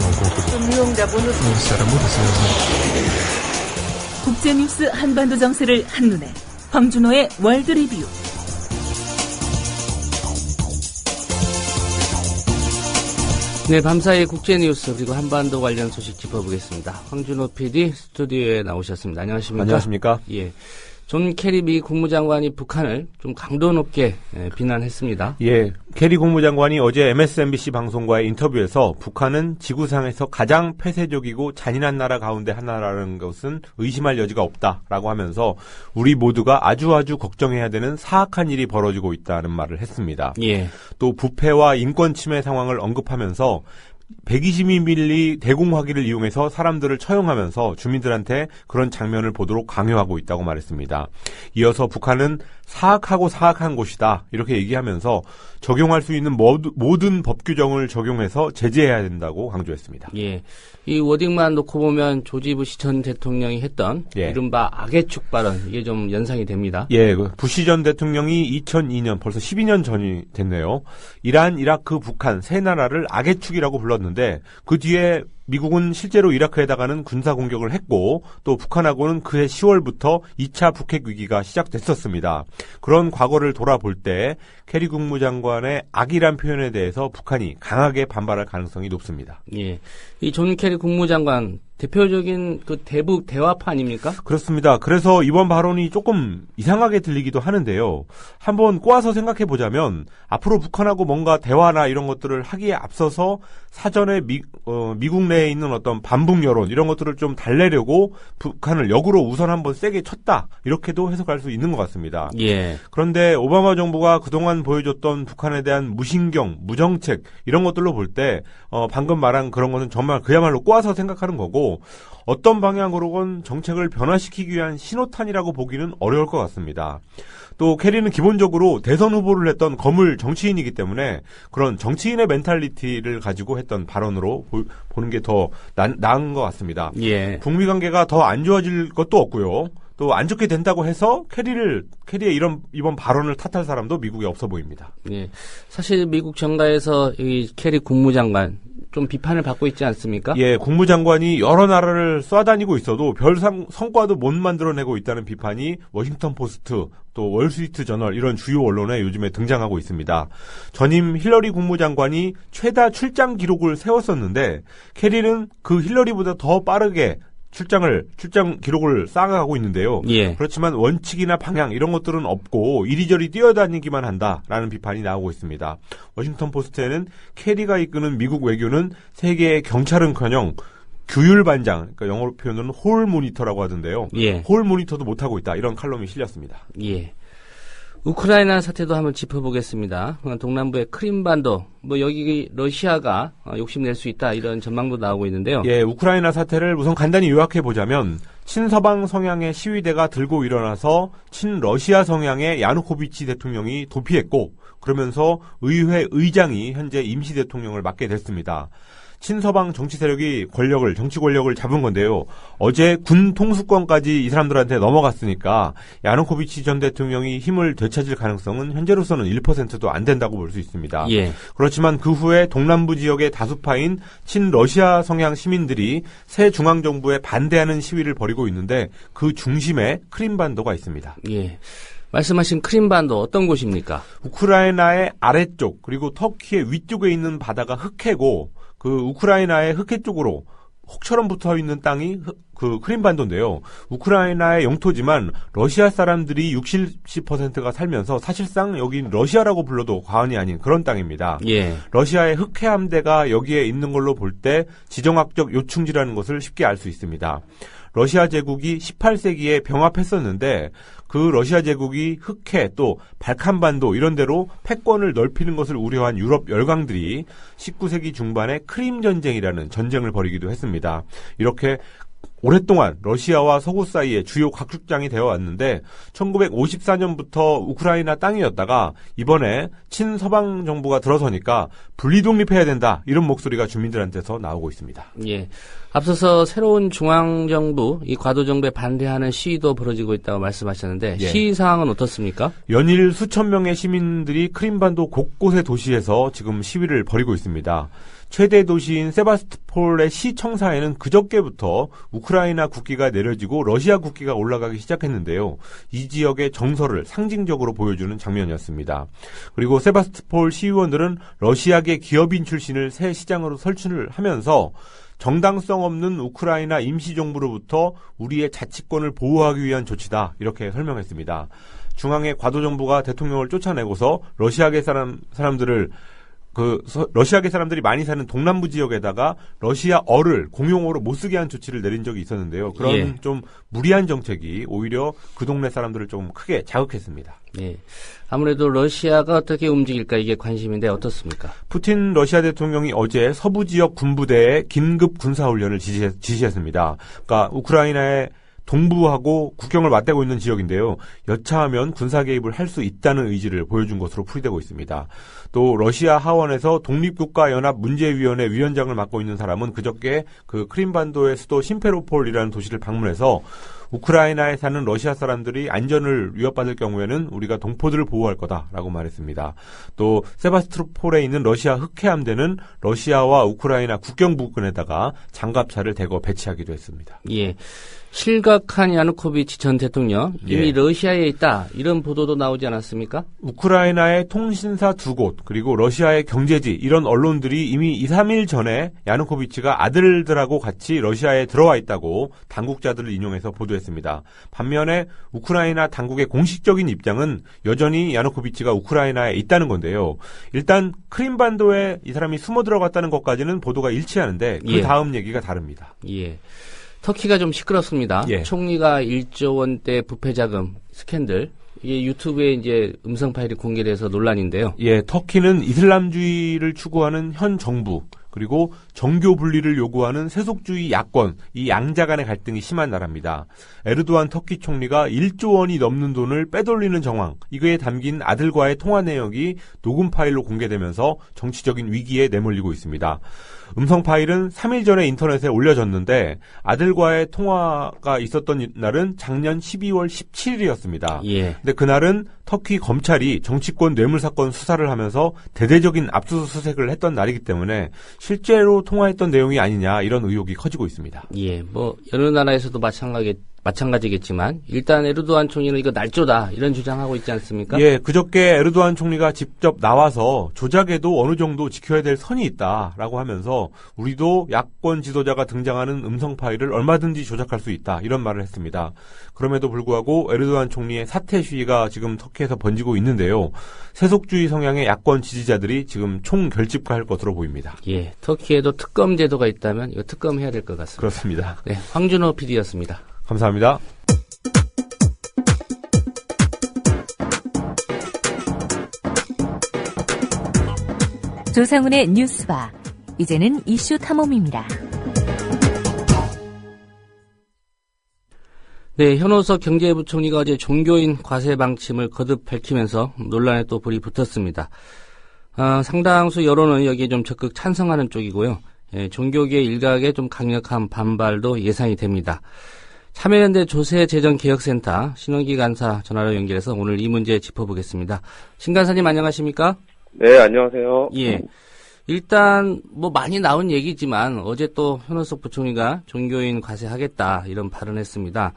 국제뉴스 한반도 정세를 한눈에 황준호의 월드 리뷰. 네, 밤사이 국제뉴스 그리고 한반도 관련 소식 짚어보겠습니다. 황준호 PD 스튜디오에 나오셨습니다. 안녕하십니까? 안녕하십니까? 예. 존 케리 미 국무장관이 북한을 좀 강도 높게 비난했습니다. 예, 케리 국무장관이 어제 MSNBC 방송과의 인터뷰에서 북한은 지구상에서 가장 폐쇄적이고 잔인한 나라 가운데 하나라는 것은 의심할 여지가 없다라고 하면서 우리 모두가 아주 걱정해야 되는 사악한 일이 벌어지고 있다는 말을 했습니다. 예. 또 부패와 인권 침해 상황을 언급하면서 122mm 대공화기를 이용해서 사람들을 처형하면서 주민들한테 그런 장면을 보도록 강요하고 있다고 말했습니다. 이어서 북한은 사악한 곳이다 이렇게 얘기하면서 적용할 수 있는 모든 법 규정을 적용해서 제재해야 된다고 강조했습니다. 예, 이 워딩만 놓고 보면 조지 부시 전 대통령이 했던 이른바 악의 축 발언 이게 좀 연상이 됩니다. 예, 부시 전 대통령이 2002년 벌써 12년 전이 됐네요. 이란, 이라크, 북한 세 나라를 악의 축이라고 불렀는데 그 뒤에 미국은 실제로 이라크에다가는 군사 공격을 했고 또 북한하고는 그해 10월부터 2차 북핵 위기가 시작됐었습니다. 그런 과거를 돌아볼 때 케리 국무장관의 악이란 표현에 대해서 북한이 강하게 반발할 가능성이 높습니다. 예, 이 존 케리 국무장관 대표적인 그 대북 대화파 아닙니까? 그렇습니다. 그래서 이번 발언이 조금 이상하게 들리기도 하는데요. 한번 꼬아서 생각해 보자면 앞으로 북한하고 뭔가 대화나 이런 것들을 하기에 앞서서 사전에 미국 내에 있는 어떤 반북 여론 이런 것들을 좀 달래려고 북한을 역으로 우선 한번 세게 쳤다 이렇게도 해석할 수 있는 것 같습니다. 예. 그런데 오바마 정부가 그동안 보여줬던 북한에 대한 무신경, 무정책 이런 것들로 볼 때 방금 말한 그런 것은 정말 그야말로 꼬아서 생각하는 거고 어떤 방향으로건 정책을 변화시키기 위한 신호탄이라고 보기는 어려울 것 같습니다. 또 케리는 기본적으로 대선 후보를 했던 거물 정치인이기 때문에 그런 정치인의 멘탈리티를 가지고 했던 발언으로 보는 게 더 나은 것 같습니다. 예. 북미 관계가 더 안 좋아질 것도 없고요. 또 안 좋게 된다고 해서 케리의 이번 발언을 탓할 사람도 미국에 없어 보입니다. 예. 사실 미국 정가에서 이 케리 국무장관 좀 비판을 받고 있지 않습니까? 예, 국무장관이 여러 나라를 쏴다니고 있어도 별 성과도 못 만들어내고 있다는 비판이 워싱턴 포스트, 또 월스트리트 저널 이런 주요 언론에 요즘에 등장하고 있습니다. 전임 힐러리 국무장관이 최다 출장 기록을 세웠었는데 케리는 그 힐러리보다 더 빠르게 출장 기록을 쌓아가고 있는데요. 예. 그렇지만 원칙이나 방향 이런 것들은 없고 이리저리 뛰어다니기만 한다라는 비판이 나오고 있습니다. 워싱턴 포스트에는 케리가 이끄는 미국 외교는 세계의 경찰은커녕 규율반장, 그러니까 영어로 표현으로는 홀 모니터라고 하던데요. 예. 홀 모니터도 못하고 있다 이런 칼럼이 실렸습니다. 예. 우크라이나 사태도 한번 짚어보겠습니다. 동남부의 크림반도, 여기 러시아가 욕심낼 수 있다 이런 전망도 나오고 있는데요. 예, 우크라이나 사태를 우선 간단히 요약해 보자면 친서방 성향의 시위대가 들고 일어나서 친러시아 성향의 야누코비치 대통령이 도피했고 그러면서 의회 의장이 현재 임시 대통령을 맡게 됐습니다. 친서방 정치 세력이 정치 권력을 잡은 건데요. 어제 군 통수권까지 이 사람들한테 넘어갔으니까 야누코비치 전 대통령이 힘을 되찾을 가능성은 현재로서는 1%도 안 된다고 볼 수 있습니다. 예. 그렇지만 그 후에 동남부 지역의 다수파인 친러시아 성향 시민들이 새 중앙정부에 반대하는 시위를 벌이고 있는데 그 중심에 크림반도가 있습니다. 예. 말씀하신 크림반도 어떤 곳입니까? 우크라이나의 아래쪽 그리고 터키의 위쪽에 있는 바다가 흑해고 그 우크라이나의 흑해 쪽으로 혹처럼 붙어 있는 땅이 그 크림반도인데요. 우크라이나의 영토지만 러시아 사람들이 60%가 살면서 사실상 여긴 러시아라고 불러도 과언이 아닌 그런 땅입니다. 예. 러시아의 흑해 함대가 여기에 있는 걸로 볼 때 지정학적 요충지라는 것을 쉽게 알 수 있습니다. 러시아 제국이 18세기에 병합했었는데 그 러시아 제국이 흑해 또 발칸반도 이런 데로 패권을 넓히는 것을 우려한 유럽 열강들이 19세기 중반에 크림 전쟁이라는 전쟁을 벌이기도 했습니다. 이렇게 오랫동안 러시아와 서구 사이에 주요 각축장이 되어 왔는데 1954년부터 우크라이나 땅이었다가 이번에 친서방 정부가 들어서니까 분리독립해야 된다 이런 목소리가 주민들한테서 나오고 있습니다. 예. 앞서서 새로운 중앙정부, 이 과도정부에 반대하는 시위도 벌어지고 있다고 말씀하셨는데 예. 시위 상황은 어떻습니까? 연일 수천 명의 시민들이 크림반도 곳곳의 도시에서 지금 시위를 벌이고 있습니다. 최대 도시인 세바스토폴의 시청사에는 그저께부터 우크라이나 국기가 내려지고 러시아 국기가 올라가기 시작했는데요. 이 지역의 정서를 상징적으로 보여주는 장면이었습니다. 그리고 세바스토폴 시의원들은 러시아계 기업인 출신을 새 시장으로 설치를 하면서 정당성 없는 우크라이나 임시정부로부터 우리의 자치권을 보호하기 위한 조치다. 이렇게 설명했습니다. 중앙의 과도정부가 대통령을 쫓아내고서 러시아계 사람들을 러시아계 사람들이 많이 사는 동남부 지역에다가 러시아어를 공용어로 못 쓰게 한 조치를 내린 적이 있었는데요. 그런 예. 좀 무리한 정책이 오히려 그 동네 사람들을 좀 크게 자극했습니다. 예. 아무래도 러시아가 어떻게 움직일까 이게 관심인데 어떻습니까? 푸틴 러시아 대통령이 어제 서부 지역 군부대에 긴급 군사훈련을 지시했습니다. 그러니까 우크라이나의 동부하고 국경을 맞대고 있는 지역인데요. 여차하면 군사 개입을 할 수 있다는 의지를 보여준 것으로 풀이되고 있습니다. 또 러시아 하원에서 독립국가연합문제위원회 위원장을 맡고 있는 사람은 그저께 그 크림반도의 수도 심페로폴이라는 도시를 방문해서 우크라이나에 사는 러시아 사람들이 안전을 위협받을 경우에는 우리가 동포들을 보호할 거다라고 말했습니다. 또 세바스토폴에 있는 러시아 흑해함대는 러시아와 우크라이나 국경 부근에다가 장갑차를 대거 배치하기도 했습니다. 예. 실각한 야누코비치 전 대통령 이미 예. 러시아에 있다 이런 보도도 나오지 않았습니까? 우크라이나의 통신사 2곳 그리고 러시아의 경제지 이런 언론들이 이미 2, 3일 전에 야누코비치가 아들들하고 같이 러시아에 들어와 있다고 당국자들을 인용해서 보도했습니다. 반면에 우크라이나 당국의 공식적인 입장은 여전히 야누코비치가 우크라이나에 있다는 건데요. 일단 크림반도에 이 사람이 숨어 들어갔다는 것까지는 보도가 일치하는데 그 예. 다음 얘기가 다릅니다. 예. 터키가 좀 시끄럽습니다. 예. 총리가 1조 원대 부패 자금 스캔들. 이게 유튜브에 이제 음성 파일이 공개돼서 논란인데요. 예, 터키는 이슬람주의를 추구하는 현 정부 그리고 정교 분리를 요구하는 세속주의 야권 이 양자 간의 갈등이 심한 나라입니다. 에르도안 터키 총리가 1조 원이 넘는 돈을 빼돌리는 정황 이거에 담긴 아들과의 통화 내역이 녹음 파일로 공개되면서 정치적인 위기에 내몰리고 있습니다. 음성 파일은 3일 전에 인터넷에 올려졌는데 아들과의 통화가 있었던 날은 작년 12월 17일이었습니다. 예. 근데 그날은 터키 검찰이 정치권 뇌물사건 수사를 하면서 대대적인 압수수색을 했던 날이기 때문에 실제로 통화했던 내용이 아니냐 이런 의혹이 커지고 있습니다. 예. 뭐 여러 나라에서도 마찬가지겠지만 일단 에르도안 총리는 이거 날조다 이런 주장하고 있지 않습니까? 예, 그저께 에르도안 총리가 직접 나와서 조작에도 어느 정도 지켜야 될 선이 있다라고 하면서 우리도 야권 지도자가 등장하는 음성 파일을 얼마든지 조작할 수 있다 이런 말을 했습니다. 그럼에도 불구하고 에르도안 총리의 사퇴 시위가 지금 터키에서 번지고 있는데요. 세속주의 성향의 야권 지지자들이 지금 총결집할 것으로 보입니다. 예, 터키에도 특검 제도가 있다면 이거 특검해야 될 것 같습니다. 그렇습니다. 네, 황준호 PD였습니다. 감사합니다. 조상훈의 뉴스바. 이제는 이슈 탐험입니다. 네, 현호석 경제부총리가 어제 종교인 과세 방침을 거듭 밝히면서 논란에 또 불이 붙었습니다. 상당수 여론은 여기에 좀 적극 찬성하는 쪽이고요. 예, 종교계 일각의 좀 강력한 반발도 예상이 됩니다. 참여연대 조세재정개혁센터 신원기 간사 전화로 연결해서 오늘 이 문제 짚어보겠습니다. 신 간사님 안녕하십니까? 네, 안녕하세요. 예. 일단 뭐 많이 나온 얘기지만 어제 또 현호석 부총리가 종교인 과세하겠다 이런 발언했습니다.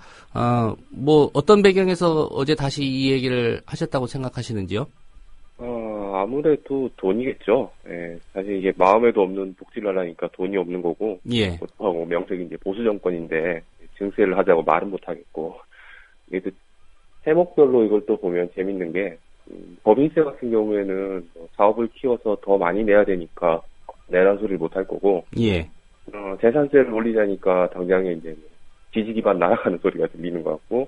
뭐 어떤 배경에서 어제 다시 이 얘기를 하셨다고 생각하시는지요? 아무래도 돈이겠죠. 예, 사실 이게 마음에도 없는 복지를 하려니까 돈이 없는 거고. 예. 하고 명색이 이제 보수 정권인데 증세를 하자고 말은 못 하겠고. 이게 또 해목별로 이걸 또 보면 재밌는 게 법인세 같은 경우에는 사업을 키워서 더 많이 내야 되니까 내란 소리를 못 할 거고. 예. 재산세를 올리자니까 당장에 이제 지지 기반 날아가는 소리가 들리는 것 같고.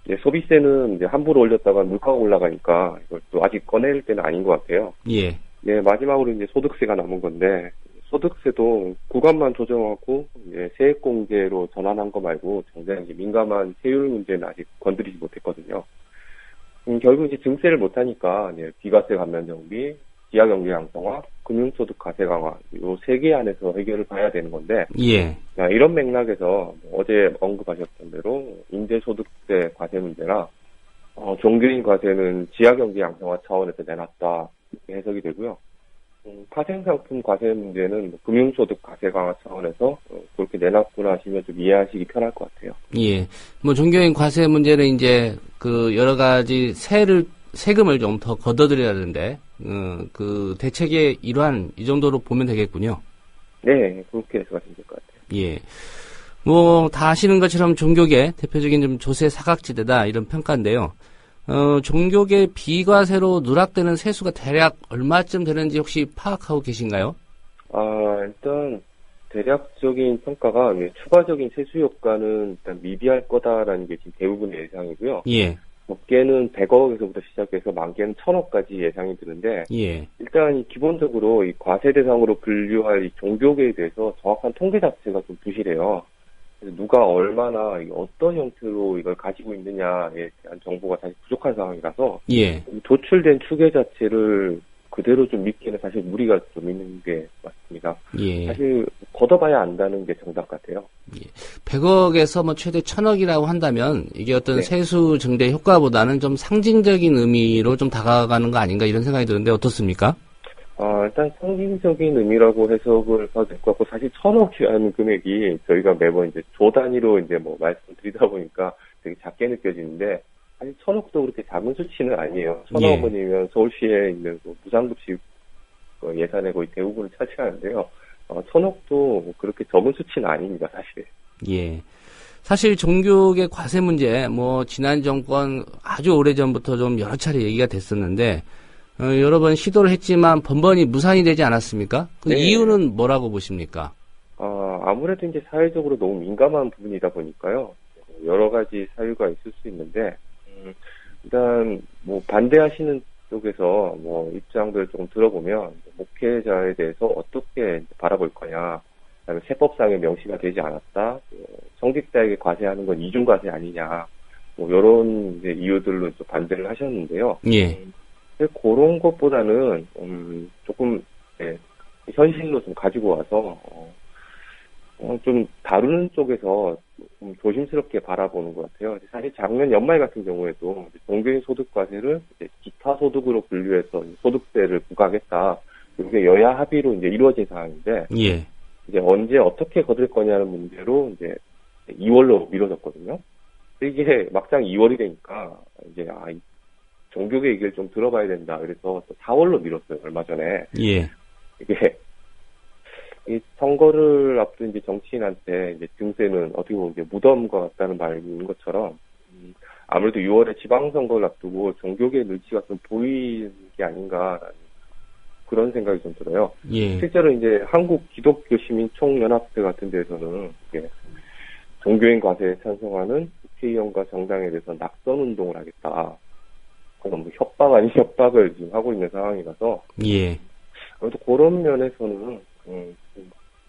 이제 소비세는 이제 함부로 올렸다가 물가가 올라가니까 이걸 또 아직 꺼낼 때는 아닌 것 같아요. 예. 예, 마지막으로 이제 소득세가 남은 건데, 소득세도 구간만 조정하고, 이제 세액공제로 전환한 거 말고, 정작 이제 민감한 세율 문제는 아직 건드리지 못했거든요. 결국 이제 증세를 못하니까, 이제 비과세 감면 정비, 지하경제 양성화, 금융소득 과세 강화, 요 세 개 안에서 해결을 봐야 되는 건데, 예. 이런 맥락에서 어제 언급하셨던 대로 임대소득세 과세 문제나 종교인 과세는 지하경제 양성화 차원에서 내놨다 이렇게 해석이 되고요. 파생상품 과세 문제는 금융소득 과세 강화 차원에서 그렇게 내놨구나 하시면 좀 이해하시기 편할 것 같아요. 예. 뭐 종교인 과세 문제는 이제 그 여러 가지 세금을 좀 더 걷어들여야 되는데 그 대책의 일환 이 정도로 보면 되겠군요. 네, 그렇게 해석하시면 될 것 같아요. 예. 뭐, 다 아시는 것처럼 종교계 대표적인 좀 조세 사각지대다 이런 평가인데요. 종교계 비과세로 누락되는 세수가 대략 얼마쯤 되는지 혹시 파악하고 계신가요? 일단 대략적인 평가가 추가적인 세수 효과는 일단 미비할 거다라는 게 지금 대부분의 예상이고요. 예. 적게는 100억에서부터 시작해서 많게는 1000억까지 예상이 드는데, 예. 일단 기본적으로 이 과세 대상으로 분류할 이 종교계에 대해서 정확한 통계 자체가 좀 부실해요. 그래서 누가 얼마나 어떤 형태로 이걸 가지고 있느냐에 대한 정보가 사실 부족한 상황이라서, 예. 도출된 추계 자체를 그대로 좀 믿기는 사실 무리가 좀 있는 게 맞습니다. 예. 사실 걷어봐야 안다는 게 정답 같아요. 예. 100억에서 뭐 최대 1000억이라고 한다면 이게 어떤 네. 세수 증대 효과보다는 좀 상징적인 의미로 좀 다가가는 거 아닌가 이런 생각이 드는데 어떻습니까? 일단 상징적인 의미라고 해석을 해도 될 것 같고, 사실 1000억이라는 금액이 저희가 매번 이제 조 단위로 이제 뭐 말씀드리다 보니까 되게 작게 느껴지는데, 사실 1000억도 그렇게 작은 수치는 아니에요. 1000억 원이면 서울시에 있는 무상급식 예산의 거의 대부분을 차지하는데요. 1000억도 그렇게 적은 수치는 아닙니다, 사실. 예. 사실 종교계 과세 문제, 뭐, 지난 정권 아주 오래 전부터 좀 여러 차례 얘기가 됐었는데, 여러 번 시도를 했지만 번번이 무산이 되지 않았습니까? 그 네. 이유는 뭐라고 보십니까? 아무래도 이제 사회적으로 너무 민감한 부분이다 보니까요. 여러 가지 사유가 있을 수 있는데, 일단, 뭐, 반대하시는 쪽에서 뭐, 입장들을 조금 들어보면, 목회자에 대해서 어떻게 바라볼 거냐, 그다음에 세법상에 명시가 되지 않았다, 성직자에게 과세하는 건 이중과세 아니냐, 뭐, 요런 이제 이유들로 좀 반대를 하셨는데요. 예. 그런 것보다는, 조금, 현실로 좀 가지고 와서, 좀 다루는 쪽에서 좀 조심스럽게 바라보는 것 같아요. 사실 작년 연말 같은 경우에도 종교인 소득과세를 이제 기타 소득으로 분류해서 소득세를 부과하겠다. 이게 여야 합의로 이제 이루어진 상황인데, 예. 이제 언제 어떻게 거둘 거냐는 문제로 이제 2월로 미뤄졌거든요. 이게 막상 2월이 되니까 이제 종교계 얘기를 좀 들어봐야 된다. 그래서 또 4월로 미뤘어요. 얼마 전에. 예. 이게 이 선거를 앞둔 이제 정치인한테 이제 증세는 어떻게 보면 이제 무덤과 같다는 말인 것처럼, 아무래도 6월에 지방선거를 앞두고 종교계의 눈치가 좀 보이는 게 아닌가라는 그런 생각이 좀 들어요. 예. 실제로 이제 한국 기독교 시민 총연합회 같은 데서는 이게 종교인 과세에 찬성하는 국회의원과 정당에 대해서 낙선 운동을 하겠다. 그럼 뭐 협박 아닌 협박을 지금 하고 있는 상황이라서. 예. 아무튼 그런 면에서는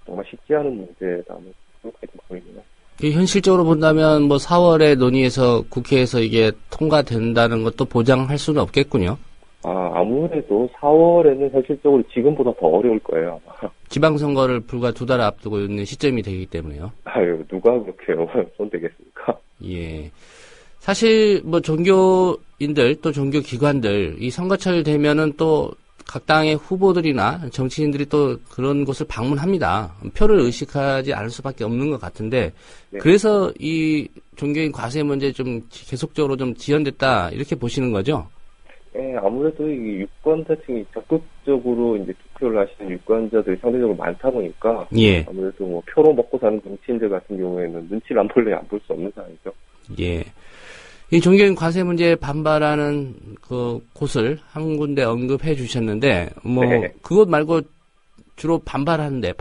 정말 쉽지 않은 문제다. 그렇게 좀 보입니다. 현실적으로 본다면 뭐 4월에 논의해서 국회에서 이게 통과된다는 것도 보장할 수는 없겠군요. 아무래도 4월에는 현실적으로 지금보다 더 어려울 거예요, 아마. 지방선거를 불과 2달 앞두고 있는 시점이 되기 때문에요. 누가 그렇게 손대겠습니까? 예. 사실 뭐 종교인들 또 종교기관들 이 선거철 되면은 또 각 당의 후보들이나 정치인들이 또 그런 곳을 방문합니다. 표를 의식하지 않을 수밖에 없는 것 같은데, 네. 그래서 이 종교인 과세 문제 좀 계속적으로 좀 지연됐다 이렇게 보시는 거죠? 네, 아무래도 이 유권자층이 적극적으로 이제 투표를 하시는 유권자들이 상대적으로 많다 보니까, 예. 아무래도 뭐 표로 먹고 사는 정치인들 같은 경우에는 눈치를 안 볼래 안 볼 수 없는 상황이죠. 예. 이 종교인 과세 문제에 반발하는 그 곳을 한 군데 언급해 주셨는데, 뭐, 네. 그것 말고 주로 반대하는데,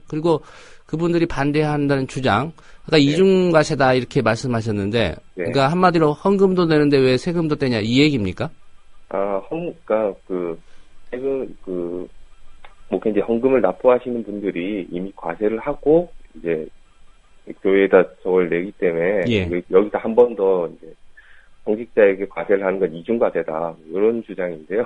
그리고 그분들이 반대한다는 주장, 그러니까 이중과세다 이렇게 말씀하셨는데, 그러니까 한마디로 헌금도 내는데 왜 세금도 떼냐 이 얘기입니까? 그러니까 세금 뭐 이제 헌금을 납부하시는 분들이 이미 과세를 하고 이제 교회에다 저걸 내기 때문에 여기서 한 번 더 이제 성직자에게 과세를 하는 건 이중과세다 이런 주장인데요.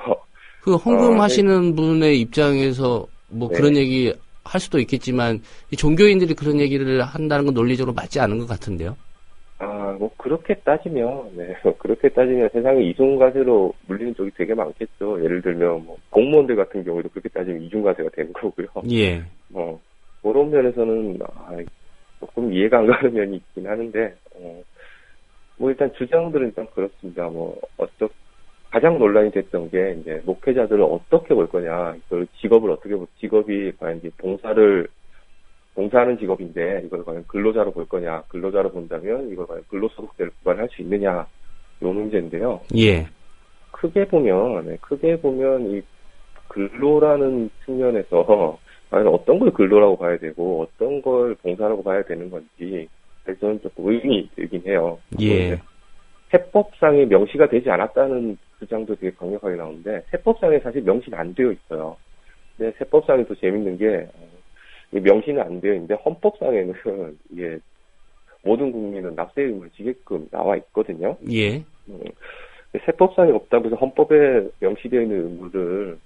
그 헌금하시는 분의 입장에서 뭐 그런 얘기 할 수도 있겠지만 이 종교인들이 그런 얘기를 한다는 건 논리적으로 맞지 않은 것 같은데요. 뭐 그렇게 따지면 세상에 이중과세로 물리는 쪽이 되게 많겠죠. 예를 들면 뭐 공무원들 같은 경우도 그렇게 따지면 이중과세가 되는 거고요. 예. 그런 면에서는 조금 이해가 안 가는 면이 있긴 하는데, 뭐 일단 주장들은 일단 그렇습니다. 뭐 가장 논란이 됐던 게 이제 목회자들을 어떻게 볼 거냐, 이걸 직업을 직업이 과연 이제 봉사하는 직업인데 이걸 과연 근로자로 볼 거냐, 근로자로 본다면 이걸 과연 근로소득세를 부과할 수 있느냐, 이 문제인데요. 예. 크게 보면 이 근로라는 측면에서 과연 어떤 걸 근로라고 봐야 되고 어떤 걸 봉사라고 봐야 되는 건지 저는 조금 의문이 들긴 해요. 예. 세법상에 명시가 되지 않았다는 주장도 되게 강력하게 나오는데 세법상에 사실 명시는 안 되어 있어요. 근데 세법상에 또 재밌는 게 명시는 안 되어 있는데 헌법상에는 이게 모든 국민은 납세 의무를 지게끔 나와 있거든요. 예. 세법상에 없다고 해서 헌법에 명시되어 있는 의무를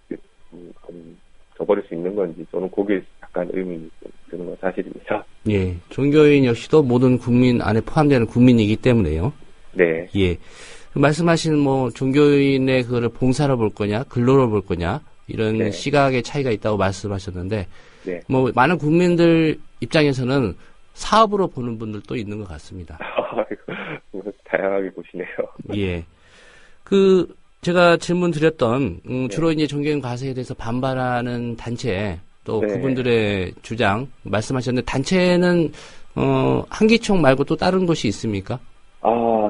저버릴 수 있는 건지 저는 거기에 약간 의문이 드는 건 사실입니다. 예. 종교인 역시도 모든 국민 안에 포함되는 국민이기 때문에요. 네. 예. 말씀하신 종교인의 그거를 봉사로 볼 거냐, 근로로 볼 거냐, 이런 네. 시각의 차이가 있다고 말씀하셨는데, 네. 많은 국민들 입장에서는 사업으로 보는 분들도 있는 것 같습니다. 다양하게 보시네요. 예. 제가 질문 드렸던, 주로 이제 종교인 과세에 대해서 반발하는 단체, 또 네. 그분들의 주장, 말씀하셨는데, 단체는, 한기총 말고 또 다른 곳이 있습니까?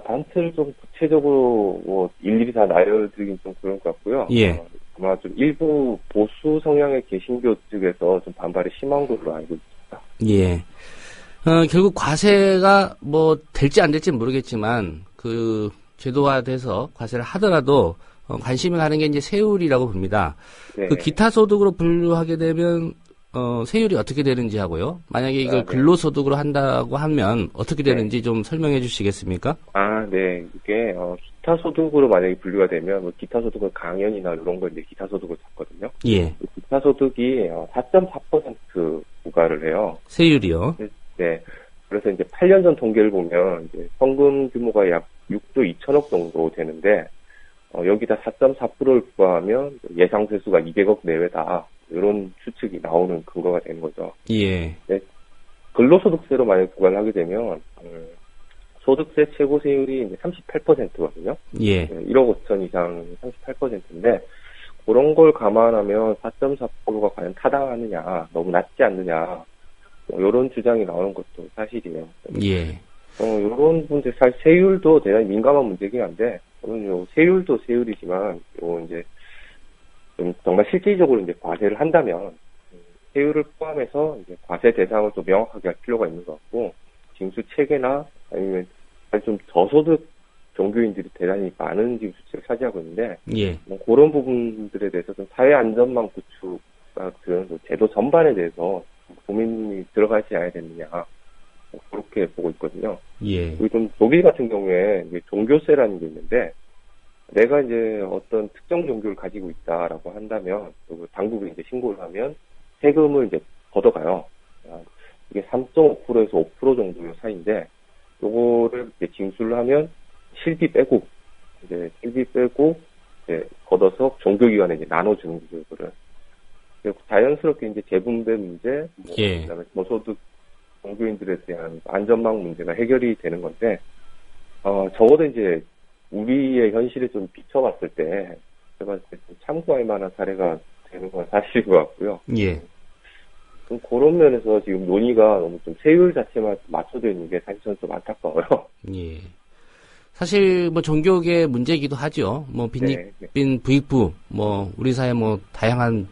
단체를 좀 구체적으로 일일이 다 나열드리긴 좀 그런 것 같고요. 예. 아마 좀 일부 보수 성향의 개신교 쪽에서 좀 반발이 심한 걸로 알고 있습니다. 예. 결국 과세가 될지 안 될지 모르겠지만, 제도화돼서 과세를 하더라도, 관심이 가는 게 이제 세율이라고 봅니다. 네. 기타 소득으로 분류하게 되면, 세율이 어떻게 되는지 하고요. 만약에 이걸 네. 근로소득으로 한다고 하면 어떻게 되는지 좀 설명해 주시겠습니까? 네. 이게, 기타 소득으로 만약에 분류가 되면, 기타 소득은 강연이나 이런 걸 이제 기타 소득을 잡거든요. 예. 기타 소득이 4.4% 부과를 해요. 세율이요? 네. 그래서 이제 8년 전 통계를 보면, 이제 성금 규모가 약 6조 2천억 정도 되는데, 여기다 4.4%를 부과하면 예상 세수가 200억 내외다. 이런 추측이 나오는 근거가 되는 거죠. 예. 네. 근로소득세로 만약 부과를 하게 되면, 소득세 최고 세율이 이제 38%거든요. 예. 1억 5천 이상 38%인데, 그런 걸 감안하면 4.4%가 과연 타당하느냐, 너무 낮지 않느냐, 이런 주장이 나오는 것도 사실이에요. 예. 이런 문제, 사실 세율도 대단히 민감한 문제긴 한데, 저는 세율도 세율이지만, 이제, 좀 정말 실질적으로 이제 과세를 한다면, 세율을 포함해서 이제 과세 대상을 좀 명확하게 할 필요가 있는 것 같고, 징수 체계나 아니면 좀 저소득 종교인들이 대단히 많은 징수체를 차지하고 있는데, 예. 그런 부분들에 대해서 좀 사회 안전망 구축 같은 제도 전반에 대해서 고민이 들어가지 않아야 되느냐, 그렇게 보고 있거든요. 예. 그리고 좀 독일 같은 경우에 이제 종교세라는 게 있는데, 내가 이제 어떤 특정 종교를 가지고 있다라고 한다면, 그 당국이 이제 신고를 하면 세금을 이제 걷어가요. 이게 3.5%에서 5% 정도의 사이인데, 요거를 이제 징수를 하면 실비 빼고, 이제 걷어서 종교기관에 이제 나눠주는 거죠, 이거를. 자연스럽게 이제 재분배 문제, 예. 그다음에 저소득 종교인들에 대한 안전망 문제가 해결이 되는 건데, 적어도 이제 우리의 현실에 좀 비춰봤을 때, 제가 좀 참고할 만한 사례가 되는 건 사실인 것 같고요. 예. 좀 그런 면에서 지금 논의가 너무 좀 세율 자체만 맞춰져 있는 게 사실 저는 좀 안타까워요. 예. 사실 종교계 문제이기도 하죠. 빈익빈 부익부, 우리 사회 다양한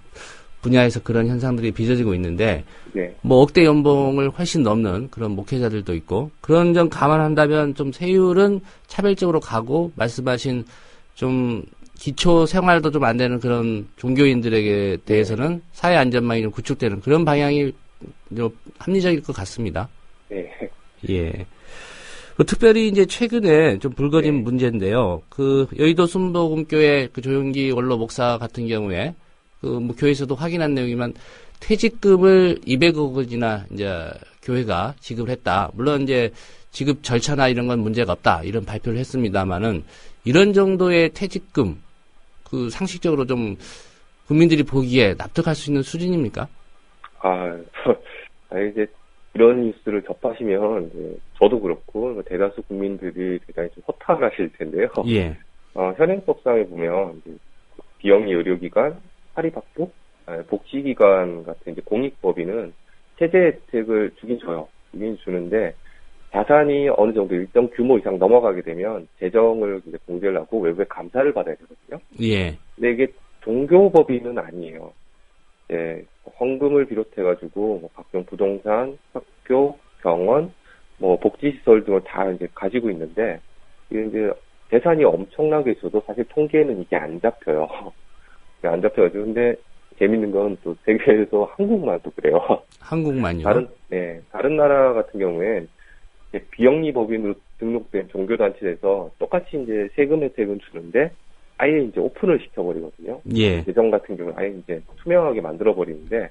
분야에서 그런 현상들이 빚어지고 있는데, 네. 억대 연봉을 훨씬 넘는 그런 목회자들도 있고, 그런 점 감안한다면 좀 세율은 차별적으로 가고, 말씀하신 좀 기초 생활도 좀 안 되는 그런 종교인들에게 대해서는 사회 안전망이 좀 구축되는 그런 방향이 좀 합리적일 것 같습니다. 네. 예. 특별히 이제 최근에 좀 불거진 문제인데요. 여의도 순복음교회 조용기 원로 목사 같은 경우에 교회에서도 확인한 내용이지만 퇴직금을 200억 원이나 이제 교회가 지급을 했다. 물론 이제 지급 절차나 이런 건 문제가 없다. 이런 발표를 했습니다만은 이런 정도의 퇴직금 상식적으로 좀 국민들이 보기에 납득할 수 있는 수준입니까? 이제 이런 뉴스를 접하시면 저도 그렇고 대다수 국민들이 대단히 좀 허탈하실 텐데요. 예. 현행법상에 보면 이제 비영리 의료기관, 사립학교, 복지기관 같은 이제 공익법인은 세제 혜택을 주긴 주는데 자산이 어느 정도 일정 규모 이상 넘어가게 되면 재정을 이제 공제를 하고 외부의 감사를 받아야 되거든요. 예. 근데 이게 종교법인은 아니에요. 예, 헌금을 비롯해가지고 뭐 각종 부동산, 학교, 병원, 뭐 복지시설 등을 다 이제 가지고 있는데 이게 이제 재산이 엄청나게 있어도 사실 통계에는 이게 안 잡혀요. 안 잡혀가지고 근데 재밌는 건 또 세계에서 한국만도 그래요. 한국만요? 다른 나라 같은 경우에 비영리 법인으로 등록된 종교단체에서 똑같이 이제 세금 혜택은 주는데 아예 이제 오픈을 시켜버리거든요. 예. 재정 같은 경우는 아예 이제 투명하게 만들어버리는데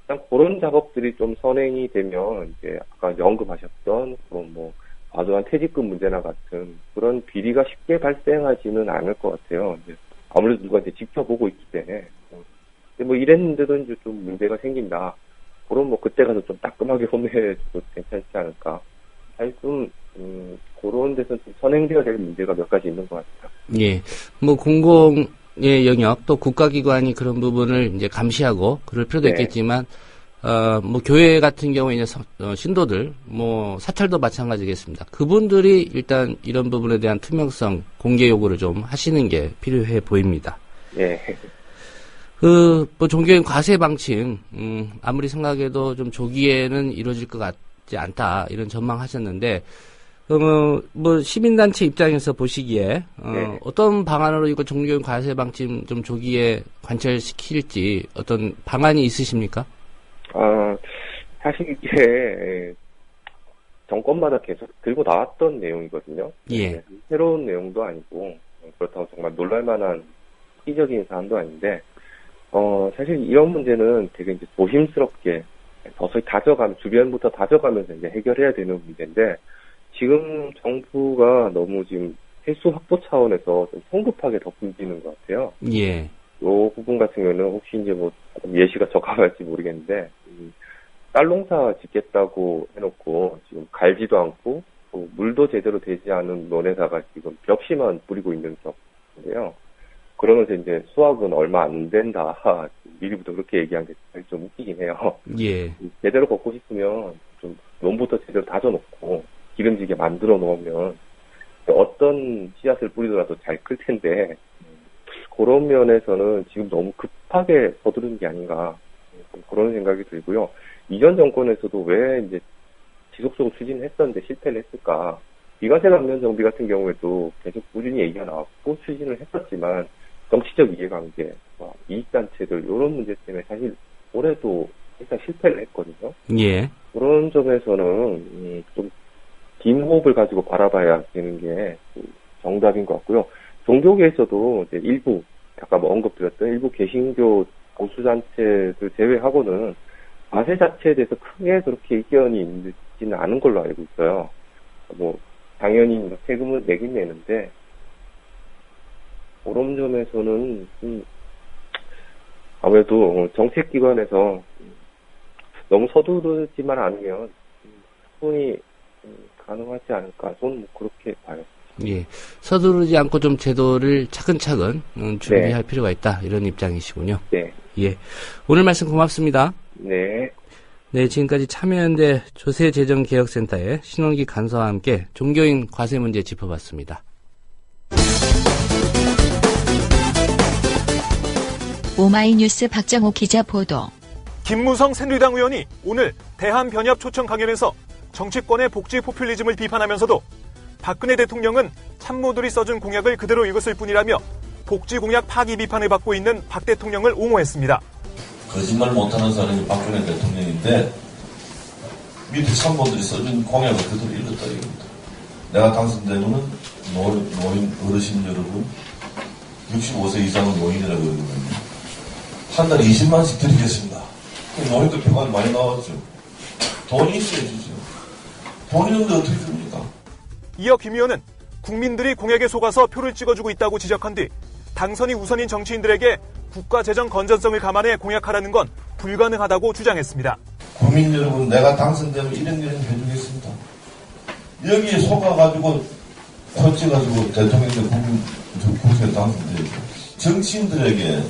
일단 그런 작업들이 좀 선행이 되면 이제 아까 언급하셨던 그런 뭐 과도한 퇴직금 문제나 같은 그런 비리가 쉽게 발생하지는 않을 것 같아요. 이제 아무래도 누가 이제 지켜보고 있기 때문에. 근데 뭐 이랬는데도 이제 좀 문제가 생긴다. 그럼 뭐 그때 가서 좀 따끔하게 혼내줘도 괜찮지 않을까. 사실 좀 그런 데서 좀 선행되어야 될 문제가 몇 가지 있는 것 같아요. 예, 뭐 공공의 영역 또 국가기관이 그런 부분을 이제 감시하고 그럴 필요도 있겠지만, 뭐 교회 같은 경우에 이제 신도들, 뭐 사찰도 마찬가지겠습니다. 그분들이 일단 이런 부분에 대한 투명성, 공개 요구를 좀 하시는 게 필요해 보입니다. 예. 뭐 종교인 과세 방침, 아무리 생각해도 좀 조기에는 이루어질 것 같지 않다 이런 전망하셨는데. 뭐, 시민단체 입장에서 보시기에, 어떤 방안으로 이거 종교인 과세 방침 좀 조기에 관철시킬지 어떤 방안이 있으십니까? 사실 이게, 정권마다 계속 들고 나왔던 내용이거든요. 예. 새로운 내용도 아니고, 그렇다고 정말 놀랄만한 시기적인 사안도 아닌데, 사실 이런 문제는 되게 이제 조심스럽게, 서서히 주변부터 다져가면서 이제 해결해야 되는 문제인데, 지금 정부가 너무 지금 횟수 확보 차원에서 좀 성급하게 덮어지는 것 같아요. 예. 요 부분 같은 경우는 혹시 이제 뭐 예시가 적합할지 모르겠는데, 쌀 농사 짓겠다고 해놓고 지금 갈지도 않고 또 물도 제대로 되지 않은 논에다가 지금 벽시만 뿌리고 있는 경우인데요. 그러면서 이제 수확은 얼마 안 된다. 미리부터 그렇게 얘기한 게 좀 웃기긴 해요. 예. 제대로 걷고 싶으면 좀 논부터 제대로 다져놓고 기름지게 만들어 놓으면 어떤 씨앗을 뿌리더라도 잘 클 텐데 그런 면에서는 지금 너무 급하게 서두른 게 아닌가 그런 생각이 들고요. 이전 정권에서도 왜 이제 지속적으로 추진했었는데 실패를 했을까? 비과세 감면 정비 같은 경우에도 계속 꾸준히 얘기가 나왔고 추진을 했었지만 정치적 이해관계, 이익단체들 이런 문제 때문에 사실 올해도 일단 실패를 했거든요. 예. 그런 점에서는 좀 긴 호흡을 가지고 바라봐야 되는 게 정답인 것 같고요. 종교계에서도 이제 일부 아까 뭐 언급드렸던 일부 개신교 보수단체들 제외하고는 과세 자체에 대해서 크게 그렇게 의견이 있지는 않은 걸로 알고 있어요. 뭐 당연히 세금을 내긴 내는데 그런 점에서는 아무래도 정책기관에서 너무 서두르지만 않으면 충분히 가능하지 않을까. 저는 뭐 그렇게 봐요. 예. 서두르지 않고 좀 제도를 차근차근 준비할 네. 필요가 있다. 이런 입장이시군요. 네. 예. 오늘 말씀 고맙습니다. 네. 네, 지금까지 참여연대 조세재정개혁센터의 신원기 간사와 함께 종교인 과세 문제 짚어봤습니다. 오마이뉴스 박정호 기자 보도. 김무성 새누리당 의원이 오늘 대한변협 초청 강연에서 정치권의 복지 포퓰리즘을 비판하면서도 박근혜 대통령은 참모들이 써준 공약을 그대로 읽었을 뿐이라며 복지 공약 파기 비판을 받고 있는 박 대통령을 옹호했습니다. 거짓말 못하는 사람이 박근혜 대통령인데 밑에 참모들이 써준 공약을 그대로 읽었다 이겁니다. 내가 당선되면은 노인 어르신 여러분 65세 이상은 노인이라고 그러거든요. 한 달에 20만원씩 드리겠습니다. 노인들 병원 많이 나왔죠. 돈이 있어야 주죠. 돈이 없는데 어떻게 줍니까? 이어 김 의원은 국민들이 공약에 속아서 표를 찍어주고 있다고 지적한 뒤 당선이 우선인 정치인들에게 국가 재정 건전성을 감안해 공약하라는 건 불가능하다고 주장했습니다. 국민 여러분, 내가 당선되면 이런 해주겠습니다. 여기에 속아가지고 코 찍어가지고 대통령이 국회에 당선되죠. 정치인들에게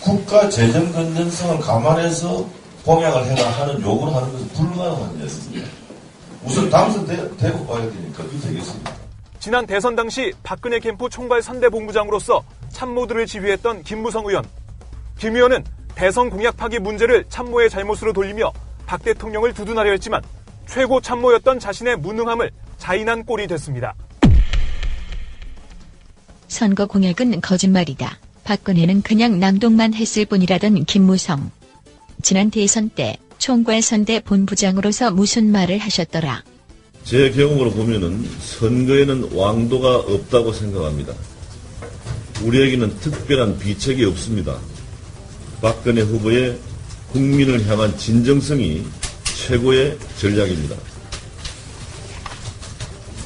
국가 재정 건전성을 감안해서 공약을 해라 하는 요구를 하는 것은 불가능한 일입니다. 우선 당선되고 봐야 되니까 그렇게 되겠습니다. 지난 대선 당시 박근혜 캠프 총괄 선대본부장으로서 참모들을 지휘했던 김무성 의원. 김 의원은 대선 공약 파기 문제를 참모의 잘못으로 돌리며 박 대통령을 두둔하려 했지만 최고 참모였던 자신의 무능함을 자인한 꼴이 됐습니다. 선거 공약은 거짓말이다. 박근혜는 그냥 낭독만 했을 뿐이라던 김무성. 지난 대선 때 총괄 선대 본부장으로서 무슨 말을 하셨더라. 제 경험으로 보면은 선거에는 왕도가 없다고 생각합니다. 우리에게는 특별한 비책이 없습니다. 박근혜 후보의 국민을 향한 진정성이 최고의 전략입니다.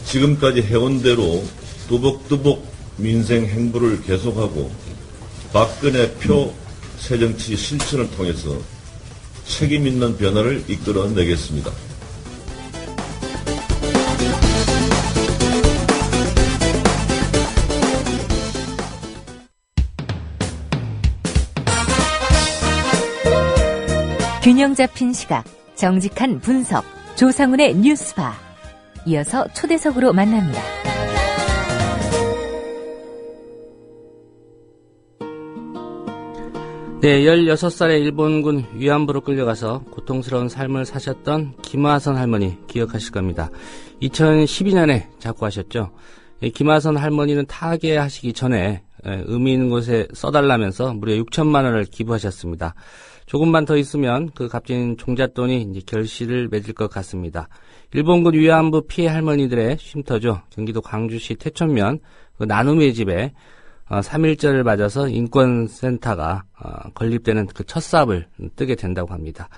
지금까지 해온 대로 뚜벅뚜벅 민생 행보를 계속하고 박근혜 표 새정치 실천을 통해서 책임 있는 변화를 이끌어내겠습니다. 균형 잡힌 시각, 정직한 분석, 조상훈의 뉴스바. 이어서 초대석으로 만납니다. 네, 16살에 일본군 위안부로 끌려가서 고통스러운 삶을 사셨던 김하선 할머니 기억하실 겁니다. 2012년에 작고하셨죠. 김하선 할머니는 타계하시기 전에 의미 있는 곳에 써달라면서 무려 6천만 원을 기부하셨습니다. 조금만 더 있으면 그 값진 종잣돈이 이제 결실을 맺을 것 같습니다. 일본군 위안부 피해 할머니들의 쉼터죠. 경기도 광주시 태천면 그 나눔의 집에 3.1절을 맞아서 인권센터가 건립되는 그 첫 삽을 뜨게 된다고 합니다.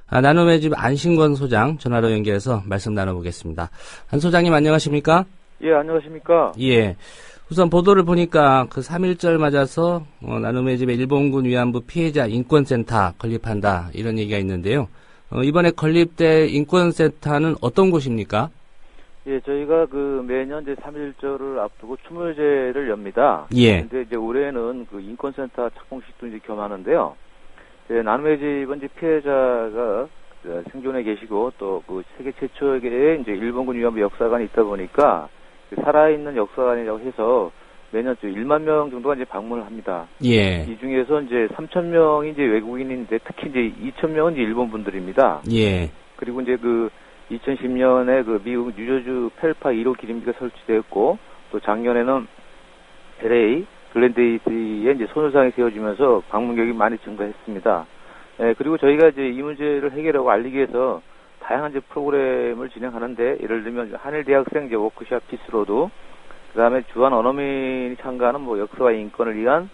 나눔의 집 안신권 소장 전화로 연결해서 말씀 나눠보겠습니다. 안 소장님 안녕하십니까? 예, 안녕하십니까? 예. 우선 보도를 보니까 그 3.1절 맞아서 나눔의 집에 일본군 위안부 피해자 인권센터 건립한다 이런 얘기가 있는데요. 이번에 건립될 인권센터는 어떤 곳입니까? 예, 저희가 그 매년 이제 3.1절을 앞두고 추모제를 엽니다. 예. 근데 이제 올해는 그 인권센터 착공식도 이제 겸하는데요. 이제 나눔의 집은 이제 피해자가 생존해 계시고 또 그 세계 최초의 이제 일본군 위안부 역사관이 있다 보니까 살아있는 역사관이라고 해서 매년 1만 명 정도가 이제 방문을 합니다. 예. 이 중에서 이제 3,000명이 이제 외국인인데 특히 이제 2,000명은 이제 일본 분들입니다. 예. 그리고 이제 그 2010년에 그 미국 뉴저지 펠파 1호 기림비가 설치됐고 또 작년에는 LA 글렌데이스에 이제 손울상이 세워지면서 방문객이 많이 증가했습니다. 예, 그리고 저희가 이제 이 문제를 해결하고 알리기 위해서 다양한 이제 프로그램을 진행하는데 예를 들면 한일 대학생 이제 워크숍 피스로드, 그다음에 주한 언어민이 참가하는 뭐 역사와 인권을 위한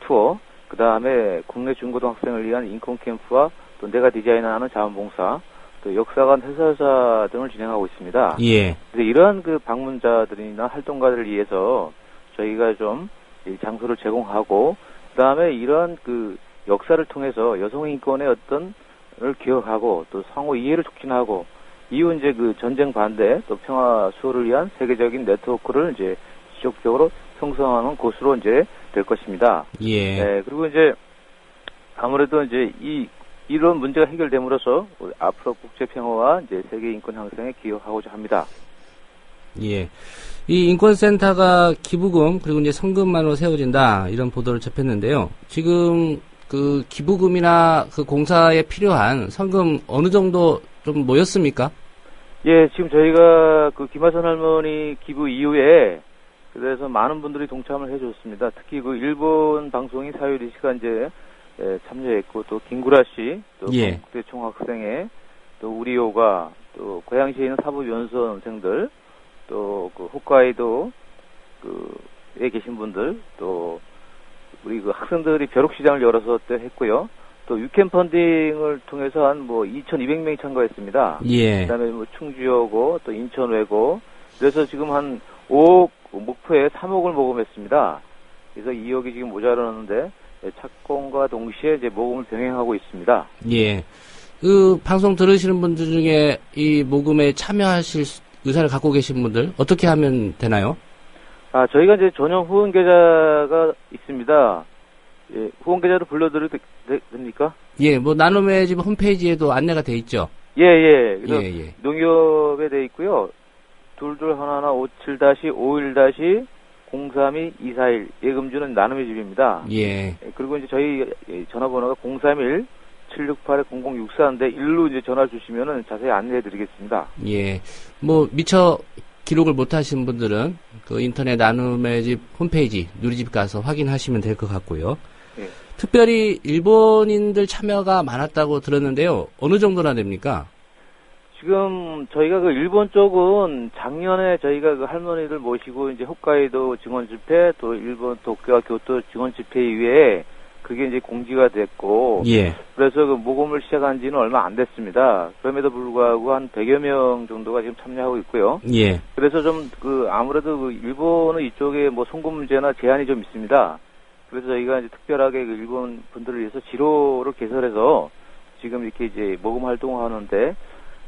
투어, 그다음에 국내 중고등학생을 위한 인권 캠프와 또 내가 디자인하는 자원봉사, 또 역사관 해설사 등을 진행하고 있습니다. 예. 이러한 그 방문자들이나 활동가들을 위해서 저희가 좀 이 장소를 제공하고, 그다음에 이러한 그 역사를 통해서 여성 인권의 어떤 을 기억하고 또 상호 이해를 촉진하고 이후 이제 그 전쟁 반대 또 평화 수호를 위한 세계적인 네트워크를 이제 지속적으로 형성하는 곳으로 이제 될 것입니다. 예. 네, 그리고 이제 아무래도 이제 이런 문제가 해결됨으로써 앞으로 국제 평화와 이제 세계 인권 향상에 기여하고자 합니다. 예. 이 인권센터가 기부금 그리고 이제 성금만으로 세워진다 이런 보도를 접했는데요. 지금 그 기부금이나 그 공사에 필요한 성금 어느 정도 좀 모였습니까? 예, 지금 저희가 그 김하선 할머니 기부 이후에 그래서 많은 분들이 동참을 해줬습니다. 특히 그 일본 방송인 사유리 씨가 이제 참여했고 또 김구라 씨, 또 예. 국대 총학생회, 또 우리요가, 또 고양시에 있는 사법연수원생들, 또 그 홋카이도 그에 계신 분들, 또 우리 그 학생들이 벼룩시장을 열어서 때 했고요. 또 유캔 펀딩을 통해서 한 뭐 2,200명이 참가했습니다. 예. 그다음에 뭐 충주여고, 또 인천외고, 그래서 지금 한 5억 목표에 3억을 모금했습니다. 그래서 2억이 지금 모자라는데 착공과 동시에 이제 모금을 병행하고 있습니다. 예. 그 방송 들으시는 분들 중에 이 모금에 참여하실 의사를 갖고 계신 분들 어떻게 하면 되나요? 저희가 이제 전용 후원 계좌가 있습니다. 예, 후원 계좌로 불러드려도 됩니까? 예, 뭐 나눔의 집 홈페이지에도 안내가 돼 있죠. 예. 그래서 예. 농협에 돼 있고요. 2211-57-51-032-241 예금주는 나눔의 집입니다. 예. 그리고 이제 저희 전화번호가 031-768-0064인데 일로 이제 전화 주시면은 자세히 안내해 드리겠습니다. 예. 뭐 미처 기록을 못 하신 분들은 그 인터넷 나눔의 집 홈페이지 누리집 가서 확인하시면 될 것 같고요. 예. 특별히 일본인들 참여가 많았다고 들었는데요. 어느 정도나 됩니까? 지금 저희가 그 일본 쪽은 작년에 저희가 그 할머니들 모시고 이제 홋카이도 증원 집회 또 일본 도쿄와 교토 증원 집회 이후에 그게 이제 공지가 됐고 예. 그래서 그 모금을 시작한 지는 얼마 안 됐습니다. 그럼에도 불구하고 한 100여 명 정도가 지금 참여하고 있고요. 예. 그래서 좀 그 아무래도 그 일본은 이쪽에 뭐 송금 문제나 제한이 좀 있습니다. 그래서 저희가 이제 특별하게 그 일본 분들을 위해서 지로를 개설해서 지금 이렇게 이제 모금 활동을 하는데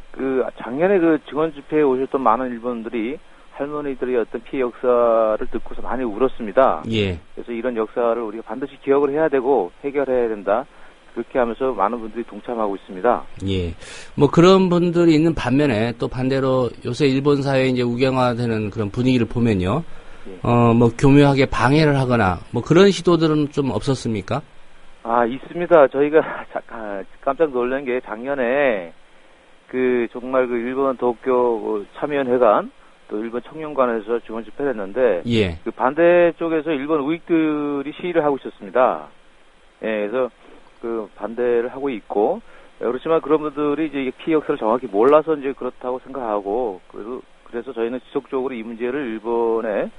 그 작년에 그 증원 집회에 오셨던 많은 일본들이 할머니들의 어떤 피해 역사를 듣고서 많이 울었습니다. 예. 그래서 이런 역사를 우리가 반드시 기억을 해야 되고 해결해야 된다. 그렇게 하면서 많은 분들이 동참하고 있습니다. 예. 뭐 그런 분들이 있는 반면에 또 반대로 요새 일본 사회에 이제 우경화되는 그런 분위기를 보면요. 예. 뭐 교묘하게 방해를 하거나 뭐 그런 시도들은 좀 없었습니까? 있습니다. 저희가 깜짝 놀란 게 작년에 그 정말 그 일본 도쿄 참여연회관 또 일본 청년관에서 증원 집회를 했는데 예. 그 반대 쪽에서 일본 우익들이 시위를 하고 있었습니다. 예, 그래서 그 반대를 하고 있고 그렇지만 그런 분들이 이제 피해 역사를 정확히 몰라서 이제 그렇다고 생각하고 그래서 저희는 지속적으로 이 문제를 일본의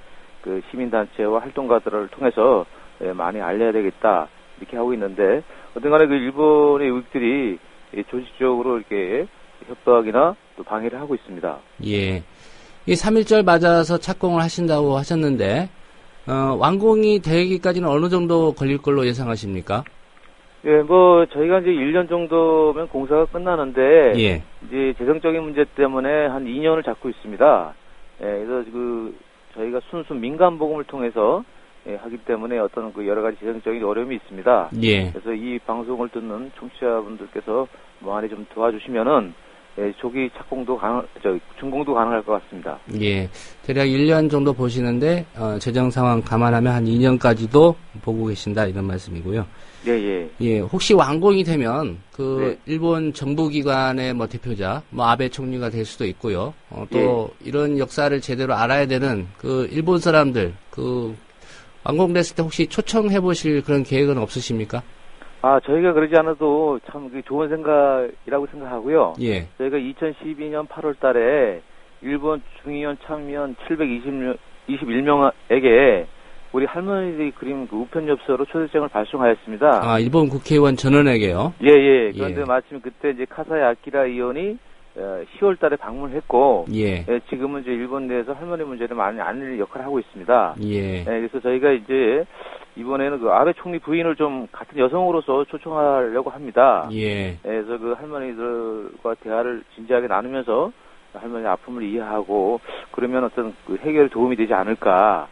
그 시민단체와 활동가들을 통해서 많이 알려야 되겠다 이렇게 하고 있는데 어쨌든간에 그 일본의 우익들이 조직적으로 이렇게 협박이나 또 방해를 하고 있습니다. 예. 이 3.1절 맞아서 착공을 하신다고 하셨는데, 완공이 되기까지는 어느 정도 걸릴 걸로 예상하십니까? 예, 뭐, 저희가 이제 1년 정도면 공사가 끝나는데, 예. 이제 재정적인 문제 때문에 한 2년을 잡고 있습니다. 예, 그래서 저희가 순수 민간 보금을 통해서 하기 때문에 어떤 그 여러 가지 재정적인 어려움이 있습니다. 예. 그래서 이 방송을 듣는 청취자분들께서 많이 좀 도와주시면은 조기 착공도 준공도 가능할 것 같습니다. 예. 대략 1년 정도 보시는데, 재정 상황 감안하면 한 2년까지도 보고 계신다, 이런 말씀이고요. 예. 예. 혹시 완공이 되면, 네. 일본 정부기관의 뭐 대표자, 뭐 아베 총리가 될 수도 있고요. 또, 이런 역사를 제대로 알아야 되는 일본 사람들, 완공됐을 때 혹시 초청해 보실 그런 계획은 없으십니까? 저희가 그러지 않아도 참 좋은 생각이라고 생각하고요. 예. 저희가 2012년 8월 달에 일본 중의원 참여원 721명에게 우리 할머니들이 그린 우편 엽서로 초대장을 발송하였습니다. 일본 국회의원 전원에게요? 예. 그런데 마침 그때 이제 카사야 아키라 의원이 10월 달에 방문했고, 예. 지금은 이제 일본 내에서 할머니 문제를 많이 알릴 역할을 하고 있습니다. 예. 그래서 저희가 이제 이번에는 그 아베 총리 부인을 좀 같은 여성으로서 초청하려고 합니다. 예. 그래서 그 할머니들과 대화를 진지하게 나누면서 할머니 아픔을 이해하고 그러면 어떤 그 해결에 도움이 되지 않을까.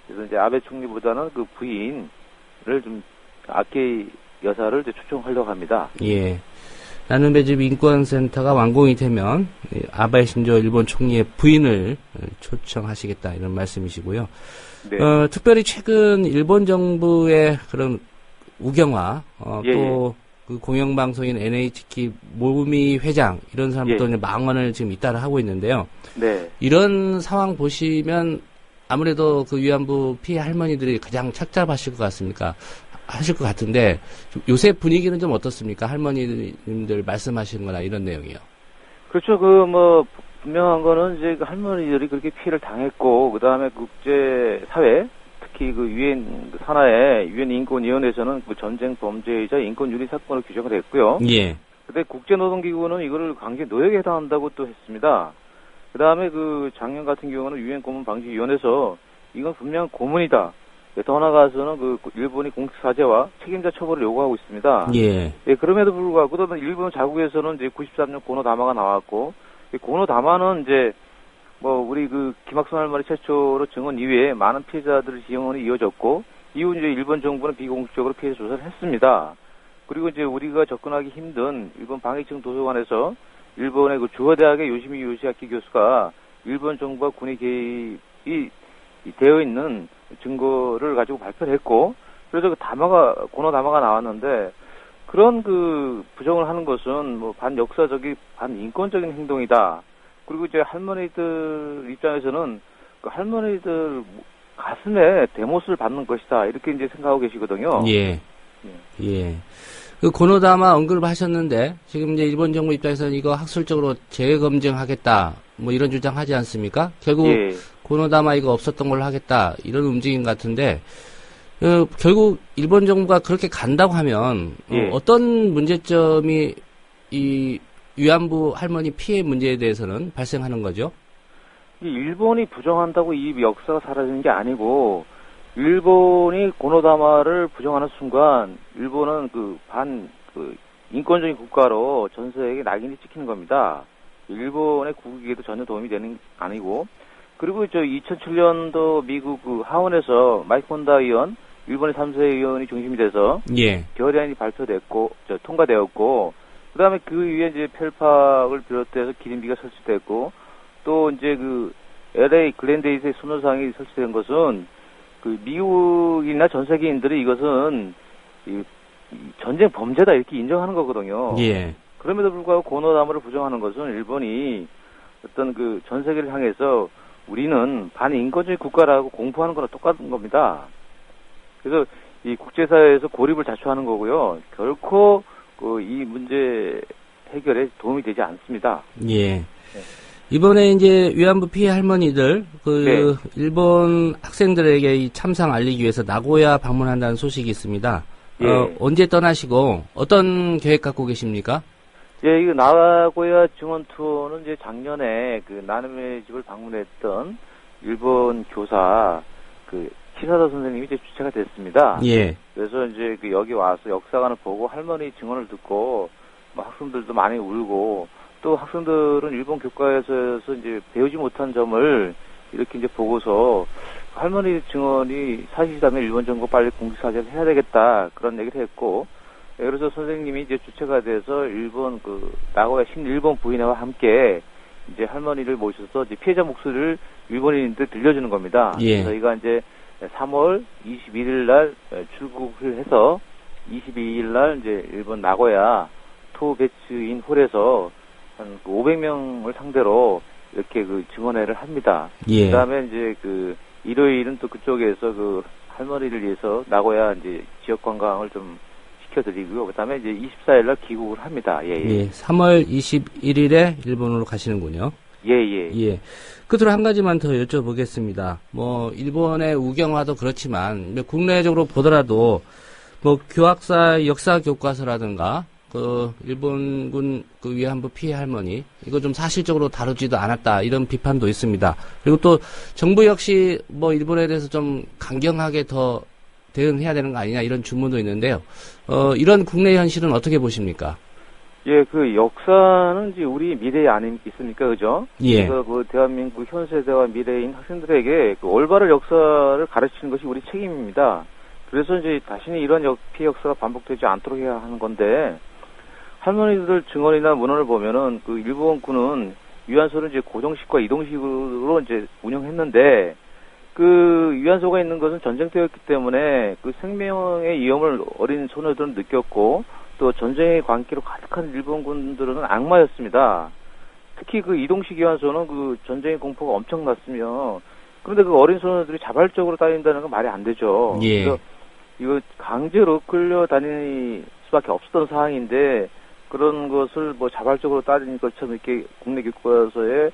그래서 이제 아베 총리보다는 그 부인을 좀 아케이 여사를 이제 초청하려고 합니다. 예. 나눔의 집 인권센터가 완공이 되면 아베 신조 일본 총리의 부인을 초청하시겠다 이런 말씀이시고요. 네. 특별히 최근 일본 정부의 그런 우경화, 또 그 공영방송인 NHK 모미 회장 이런 사람들도 이제 망언을 지금 잇따라 하고 있는데요. 네. 이런 상황 보시면 아무래도 그 위안부 피해 할머니들이 가장 착잡하실 것 같습니까? 하실 것 같은데 요새 분위기는 좀 어떻습니까? 할머니들 말씀하시는 거나 이런 내용이요. 그렇죠. 분명한 거는 이제 그 할머니들이 그렇게 피해를 당했고, 그 다음에 국제사회, 특히 그 유엔 산하의 유엔 인권위원회에서는 그 전쟁 범죄이자 인권유리 사건으로 규정을 했고요. 예. 근데 국제노동기구는 이거를 강제 노역에 해당한다고 또 했습니다. 그 다음에 작년 같은 경우는 유엔 고문 방지위원회에서 이건 분명 고문이다. 더 나아가서는 일본이 공식사죄와 책임자 처벌을 요구하고 있습니다. 예. 그럼에도 불구하고, 일본 자국에서는 이제 93년 고노다마가 나왔고, 고노다마는 이제, 우리 김학순 할머니 최초로 증언 이외에 많은 피해자들의 증언이 이어졌고, 이후 이제 일본 정부는 비공식적으로 피해 조사를 했습니다. 그리고 이제 우리가 접근하기 힘든 일본 방위청 도서관에서 일본의 주어대학의 요시미 요시아키 교수가 일본 정부와 군의 개입이 되어 있는 증거를 가지고 발표를 했고, 그래서 고노 담화가 나왔는데, 그런 부정을 하는 것은 반역사적인, 반인권적인 행동이다. 그리고 이제 할머니들 입장에서는 할머니들 가슴에 대못을 받는 것이다. 이렇게 이제 생각하고 계시거든요. 예. 고노다마 언급을 하셨는데, 지금 이제 일본 정부 입장에서는 이거 학술적으로 재검증하겠다. 이런 주장하지 않습니까? 결국 고노다마 이거 없었던 걸로 하겠다. 이런 움직임 같은데, 결국 일본 정부가 그렇게 간다고 하면 어떤 문제점이 이 위안부 할머니 피해 문제에 대해서는 발생하는 거죠? 일본이 부정한다고 이 역사가 사라지는 게 아니고, 일본이 고노다마를 부정하는 순간 일본은 인권적인 국가로 전 세계에 낙인이 찍히는 겁니다. 일본의 국익에도 전혀 도움이 되는 게 아니고, 그리고 2007년도 미국 하원에서 마이크 폰다 의원, 일본의 3세 의원이 중심이 돼서 결의안이 통과되었고, 그다음에 그 위에 이제 펠팍을 비롯해서 기린비가 설치됐고, 또 이제 LA 글렌데이스의 손오상이 설치된 것은 미국이나 전 세계인들이 이것은 전쟁 범죄다 이렇게 인정하는 거거든요. 그럼에도 불구하고 고노다마를 부정하는 것은 일본이 어떤 전 세계를 향해서 우리는 반인권주의 국가라고 공포하는 거랑 똑같은 겁니다. 그래서 이 국제사회에서 고립을 자초하는 거고요. 결코 이 문제 해결에 도움이 되지 않습니다. 이번에 이제 위안부 피해 할머니들 일본 학생들에게 이 참상 알리기 위해서 나고야 방문한다는 소식이 있습니다. 언제 떠나시고 어떤 계획 갖고 계십니까? 이거 나고야 증언 투어는 이제 작년에 나눔의 집을 방문했던 일본 교사 키사다 선생님이 이제 주체가 됐습니다. 그래서 이제 여기 와서 역사관을 보고 할머니 증언을 듣고 학생들도 많이 울고, 또 학생들은 일본 교과에서 이제 배우지 못한 점을 이렇게 이제 보고서 할머니 증언이 사실이라면 일본 정부 빨리 공식화를 해야 되겠다 그런 얘기를 했고, 그래서 선생님이 이제 주체가 돼서 일본 나고야 신일본 부인회와 함께 이제 할머니를 모셔서 이제 피해자 목소리를 일본인들 들려주는 겁니다. 저희가 이제 3월 21일 날 출국을 해서 22일 날 이제 일본 나고야 토베츠인 홀에서 한 500명을 상대로 이렇게 증언회를 합니다. 그다음에 이제 일요일은 또 그쪽에서 할머니를 위해서 나고야 이제 지역 관광을 좀 시켜드리고요. 그다음에 이제 24일 날 귀국을 합니다. 3월 21일에 일본으로 가시는군요. 끝으로 한 가지만 더 여쭤보겠습니다. 일본의 우경화도 그렇지만 국내적으로 보더라도 교학사 역사 교과서라든가 일본군 위안부 피해 할머니 이거 좀 사실적으로 다루지도 않았다 이런 비판도 있습니다. 그리고 또 정부 역시 일본에 대해서 좀 강경하게 더 대응해야 되는 거 아니냐 이런 주문도 있는데요. 이런 국내 현실은 어떻게 보십니까? 역사는 이제 우리 미래 아니 있습니까, 그죠? 그래서 대한민국 현 세대와 미래인 학생들에게 올바른 역사를 가르치는 것이 우리 책임입니다. 그래서 이제 다시는 이런 피해 역사가 반복되지 않도록 해야 하는 건데, 할머니들 증언이나 문헌을 보면은 일본군은 위안소를 이제 고정식과 이동식으로 이제 운영했는데, 위안소가 있는 것은 전쟁터였기 때문에 생명의 위험을 어린 소녀들은 느꼈고, 또 전쟁의 광기로 가득한 일본군들은 악마였습니다. 특히 이동식 위안소는 전쟁의 공포가 엄청났으며, 그런데 어린 소녀들이 자발적으로 다닌다는 건 말이 안 되죠. 그래서 이거 강제로 끌려다닐 수밖에 없었던 상황인데, 그런 것을 자발적으로 따지는 것처럼 이렇게 국내 교과서에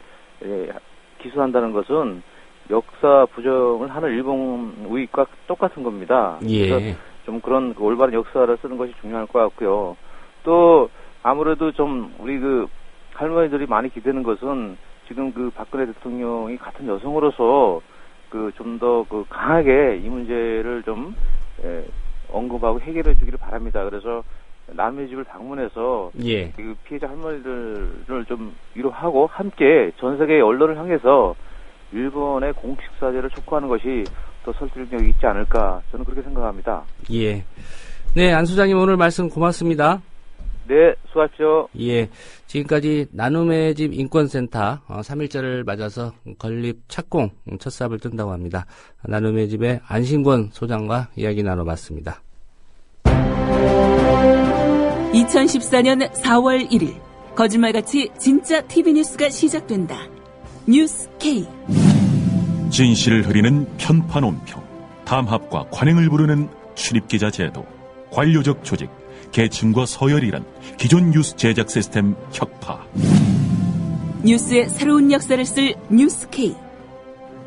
기술한다는 것은 역사 부정을 하는 일본 우익과 똑같은 겁니다. 그래서 좀 그런 올바른 역사를 쓰는 것이 중요할 것 같고요. 또 아무래도 좀 우리 할머니들이 많이 기대는 것은 지금 박근혜 대통령이 같은 여성으로서 좀 더 강하게 이 문제를 좀 언급하고 해결해 주기를 바랍니다. 그래서 남의 집을 방문해서 예. 그 피해자 할머니들을 좀 위로하고 함께 전 세계 언론을 향해서 일본의 공식 사죄를 촉구하는 것이 더 설득력이 있지 않을까 저는 그렇게 생각합니다. 예. 네, 안 소장님 오늘 말씀 고맙습니다. 네, 수고하십시오. 예. 지금까지 나눔의 집 인권센터 3일절을 맞아서 건립 착공 첫 삽을 뜬다고 합니다. 나눔의 집의 안신권 소장과 이야기 나눠봤습니다. 2014년 4월 1일 거짓말같이 진짜 TV뉴스가 시작된다. 뉴스 K. 진실을 흐리는 편파 논평, 담합과 관행을 부르는 출입기자 제도, 관료적 조직, 계층과 서열이란 기존 뉴스 제작 시스템 혁파. 뉴스의 새로운 역사를 쓸 뉴스 K.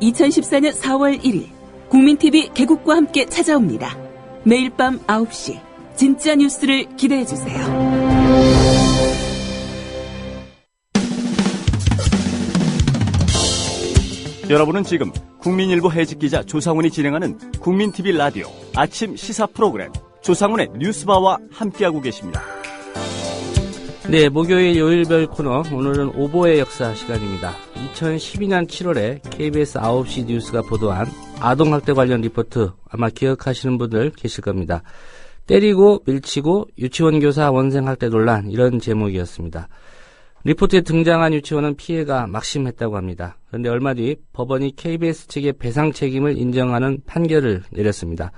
2014년 4월 1일 국민TV 개국과 함께 찾아옵니다. 매일 밤 9시 진짜 뉴스를 기대해주세요. 여러분은 지금 국민일보 해직기자 조상훈이 진행하는 국민TV 라디오 아침 시사 프로그램 조상훈의 뉴스바와 함께하고 계십니다. 네, 목요일 요일별 코너 오늘은 오보의 역사 시간입니다. 2012년 7월에 KBS 9시 뉴스가 보도한 아동학대 관련 리포트 아마 기억하시는 분들 계실 겁니다. 때리고 밀치고 유치원 교사 원생학대 논란 이런 제목이었습니다. 리포트에 등장한 유치원은 피해가 막심했다고 합니다. 그런데 얼마 뒤 법원이 KBS 측의 배상 책임을 인정하는 판결을 내렸습니다.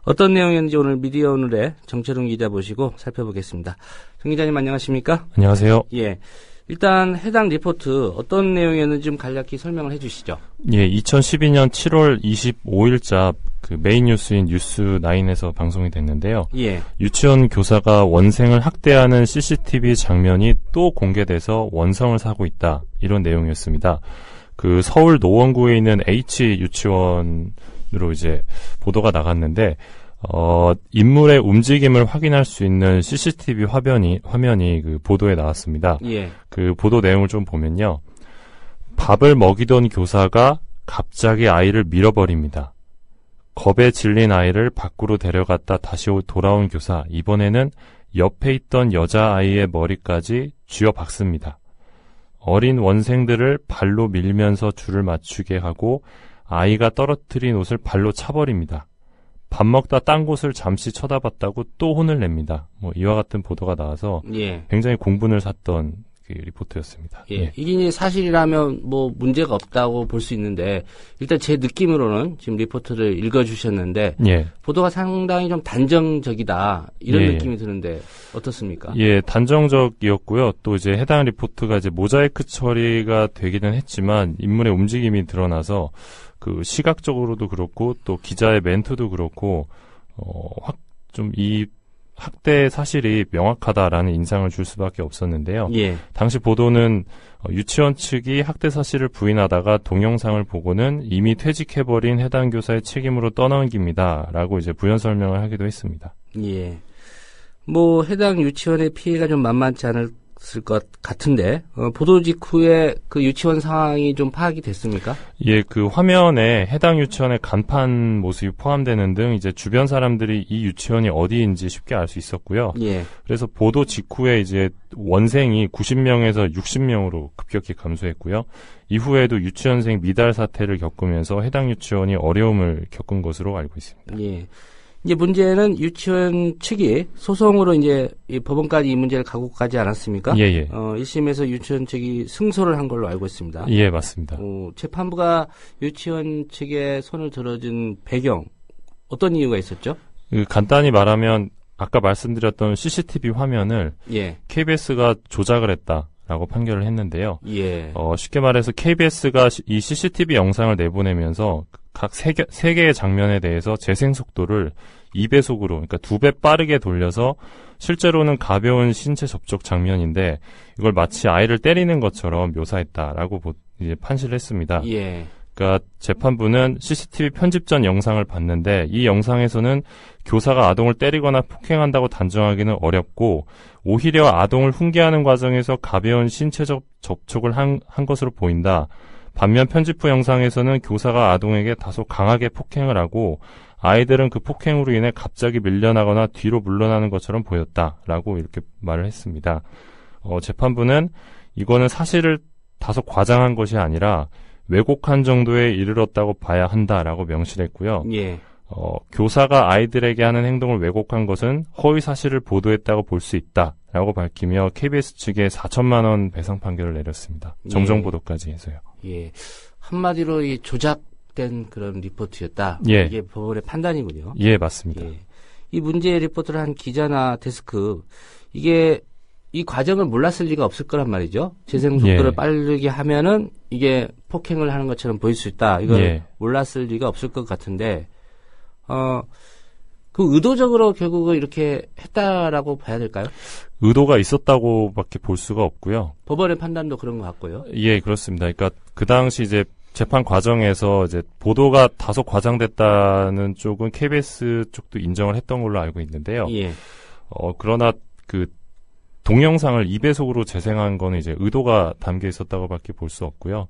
어떤 내용이었는지 오늘 미디어 오늘의 정철웅 기자 모시고 살펴보겠습니다. 정 기자님 안녕하십니까? 안녕하세요. 예. 일단 해당 리포트 어떤 내용이었는지 좀 간략히 설명을 해 주시죠. 예, 2012년 7월 25일자 그 메인 뉴스인 뉴스9에서 방송이 됐는데요. 예. 유치원 교사가 원생을 학대하는 CCTV 장면이 또 공개돼서 원성을 사고 있다. 이런 내용이었습니다. 그 서울 노원구에 있는 H 유치원으로 이제 보도가 나갔는데 인물의 움직임을 확인할 수 있는 CCTV 화면이 그 보도에 나왔습니다. 예. 그 보도 내용을 좀 보면요. 밥을 먹이던 교사가 갑자기 아이를 밀어버립니다. 겁에 질린 아이를 밖으로 데려갔다 다시 돌아온 교사, 이번에는 옆에 있던 여자아이의 머리까지 쥐어박습니다. 어린 원생들을 발로 밀면서 줄을 맞추게 하고 아이가 떨어뜨린 옷을 발로 차버립니다. 밥 먹다 딴 곳을 잠시 쳐다봤다고 또 혼을 냅니다. 뭐 이와 같은 보도가 나와서 예. 굉장히 공분을 샀던 그 리포트였습니다. 예. 이게 이제 사실이라면 뭐 문제가 없다고 볼 수 있는데 일단 제 느낌으로는 지금 리포트를 읽어주셨는데 예. 보도가 상당히 좀 단정적이다 이런 예. 느낌이 드는데 어떻습니까? 예, 단정적이었고요. 또 이제 해당 리포트가 이제 모자이크 처리가 되기는 했지만 인물의 움직임이 드러나서 그 시각적으로도 그렇고 또 기자의 멘트도 그렇고 좀 이 학대 사실이 명확하다라는 인상을 줄 수밖에 없었는데요. 예. 당시 보도는 유치원 측이 학대 사실을 부인하다가 동영상을 보고는 이미 퇴직해버린 해당 교사의 책임으로 떠넘깁니다라고 이제 부연 설명을 하기도 했습니다. 예. 뭐 해당 유치원의 피해가 좀 만만치 않았을 것 같은데 보도 직후에 그 유치원 상황이 좀 파악이 됐습니까? 예, 그 화면에 해당 유치원의 간판 모습이 포함되는 등 이제 주변 사람들이 이 유치원이 어디인지 쉽게 알 수 있었고요. 예. 그래서 보도 직후에 이제 원생이 90명에서 60명으로 급격히 감소했고요. 이후에도 유치원생 미달 사태를 겪으면서 해당 유치원이 어려움을 겪은 것으로 알고 있습니다. 예. 이제 문제는 유치원 측이 소송으로 이제 이 법원까지 이 문제를 가고 가지 않았습니까? 예, 예. 1심에서 유치원 측이 승소를 한 걸로 알고 있습니다. 예, 맞습니다. 재판부가 유치원 측에 손을 들어준 배경, 어떤 이유가 있었죠? 간단히 말하면 아까 말씀드렸던 CCTV 화면을 예. KBS가 조작을 했다라고 판결을 했는데요. 예. 쉽게 말해서 KBS가 이 CCTV 영상을 내보내면서 각 세 개의 장면에 대해서 재생 속도를 2배속으로, 그러니까 2배 빠르게 돌려서 실제로는 가벼운 신체 접촉 장면인데 이걸 마치 아이를 때리는 것처럼 묘사했다라고 이제 판시를 했습니다. 예. 그러니까 재판부는 CCTV 편집 전 영상을 봤는데 이 영상에서는 교사가 아동을 때리거나 폭행한다고 단정하기는 어렵고 오히려 아동을 훈계하는 과정에서 가벼운 신체적 접촉을 한 것으로 보인다. 반면 편집 후 영상에서는 교사가 아동에게 다소 강하게 폭행을 하고 아이들은 그 폭행으로 인해 갑자기 밀려나거나 뒤로 물러나는 것처럼 보였다라고 이렇게 말을 했습니다. 재판부는 이거는 사실을 다소 과장한 것이 아니라 왜곡한 정도에 이르렀다고 봐야 한다라고 명시를 했고요. 예. 교사가 아이들에게 하는 행동을 왜곡한 것은 허위 사실을 보도했다고 볼 수 있다라고 밝히며 KBS 측에 4천만 원 배상 판결을 내렸습니다. 정정 보도까지 해서요. 예. 한마디로 이 조작된 그런 리포트였다. 예. 이게 법원의 판단이군요. 예, 맞습니다. 예. 이 문제의 리포트를 한 기자나 데스크, 이게 이 과정을 몰랐을 리가 없을 거란 말이죠. 재생 속도를 예. 빠르게 하면은 이게 폭행을 하는 것처럼 보일 수 있다. 이걸 예. 몰랐을 리가 없을 것 같은데, 그 의도적으로 결국은 이렇게 했다라고 봐야 될까요? 의도가 있었다고밖에 볼 수가 없고요. 법원의 판단도 그런 것 같고요. 예, 그렇습니다. 그러니까 그 당시 이제 재판 과정에서 이제 보도가 다소 과장됐다는 쪽은 KBS 쪽도 인정을 했던 걸로 알고 있는데요. 예. 그러나 그 동영상을 2배속으로 재생한 거는 이제 의도가 담겨 있었다고밖에 볼 수 없고요.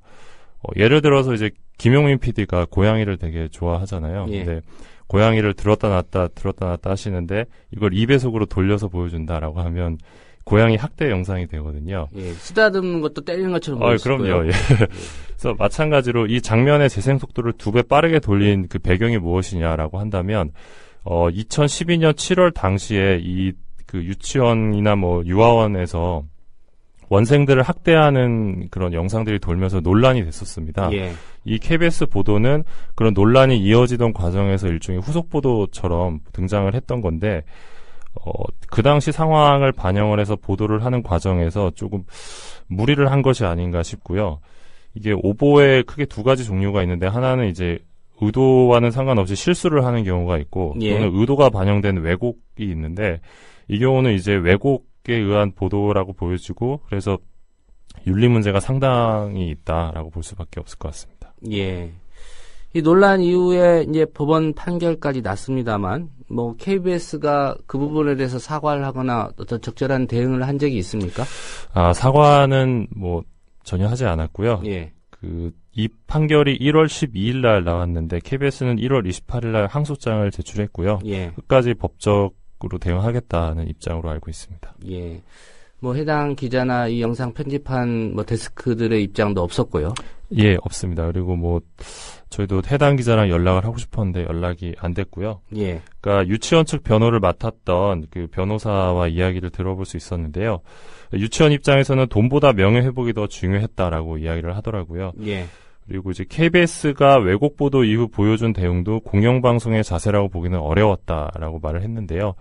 예를 들어서 이제 김용민 PD가 고양이를 되게 좋아하잖아요. 예. 근데 고양이를 들었다 놨다 하시는데 이걸 2배속으로 돌려서 보여준다라고 하면 고양이 학대 영상이 되거든요. 예, 쓰다듬는 것도 때리는 것처럼 보일 수 있고요. 그럼요. 예. 그래서 마찬가지로 이 장면의 재생 속도를 2배 빠르게 돌린 그 배경이 무엇이냐라고 한다면 2012년 7월 당시에 이 그 유치원이나 뭐 유아원에서 원생들을 학대하는 그런 영상들이 돌면서 논란이 됐었습니다. 예. 이 KBS 보도는 그런 논란이 이어지던 과정에서 일종의 후속 보도처럼 등장을 했던 건데 그 당시 상황을 반영을 해서 보도를 하는 과정에서 조금 무리를 한 것이 아닌가 싶고요. 이게 오보에 크게 두 가지 종류가 있는데 하나는 이제 의도와는 상관없이 실수를 하는 경우가 있고 예. 또는 의도가 반영된 왜곡이 있는데 이 경우는 이제 왜곡에 의한 보도라고 보여지고 그래서 윤리 문제가 상당히 있다라고 볼 수밖에 없을 것 같습니다. 예. 이 논란 이후에 이제 법원 판결까지 났습니다만 뭐 KBS가 그 부분에 대해서 사과를 하거나 어떤 적절한 대응을 한 적이 있습니까? 사과는 뭐 전혀 하지 않았고요. 예. 이 판결이 1월 12일 날 나왔는데 KBS는 1월 28일 날 항소장을 제출했고요. 예. 끝까지 법적으로 대응하겠다는 입장으로 알고 있습니다. 예. 뭐 해당 기자나 이 영상 편집한 뭐 데스크들의 입장도 없었고요. 예, 없습니다. 그리고 뭐 저희도 해당 기자랑 연락을 하고 싶었는데 연락이 안 됐고요. 예. 그러니까 유치원 측 변호를 맡았던 그 변호사와 이야기를 들어볼 수 있었는데요. 유치원 입장에서는 돈보다 명예회복이 더 중요했다라고 이야기를 하더라고요. 예. 그리고 이제 KBS가 왜곡 보도 이후 보여준 대응도 공영방송의 자세라고 보기는 어려웠다라고 말을 했는데요.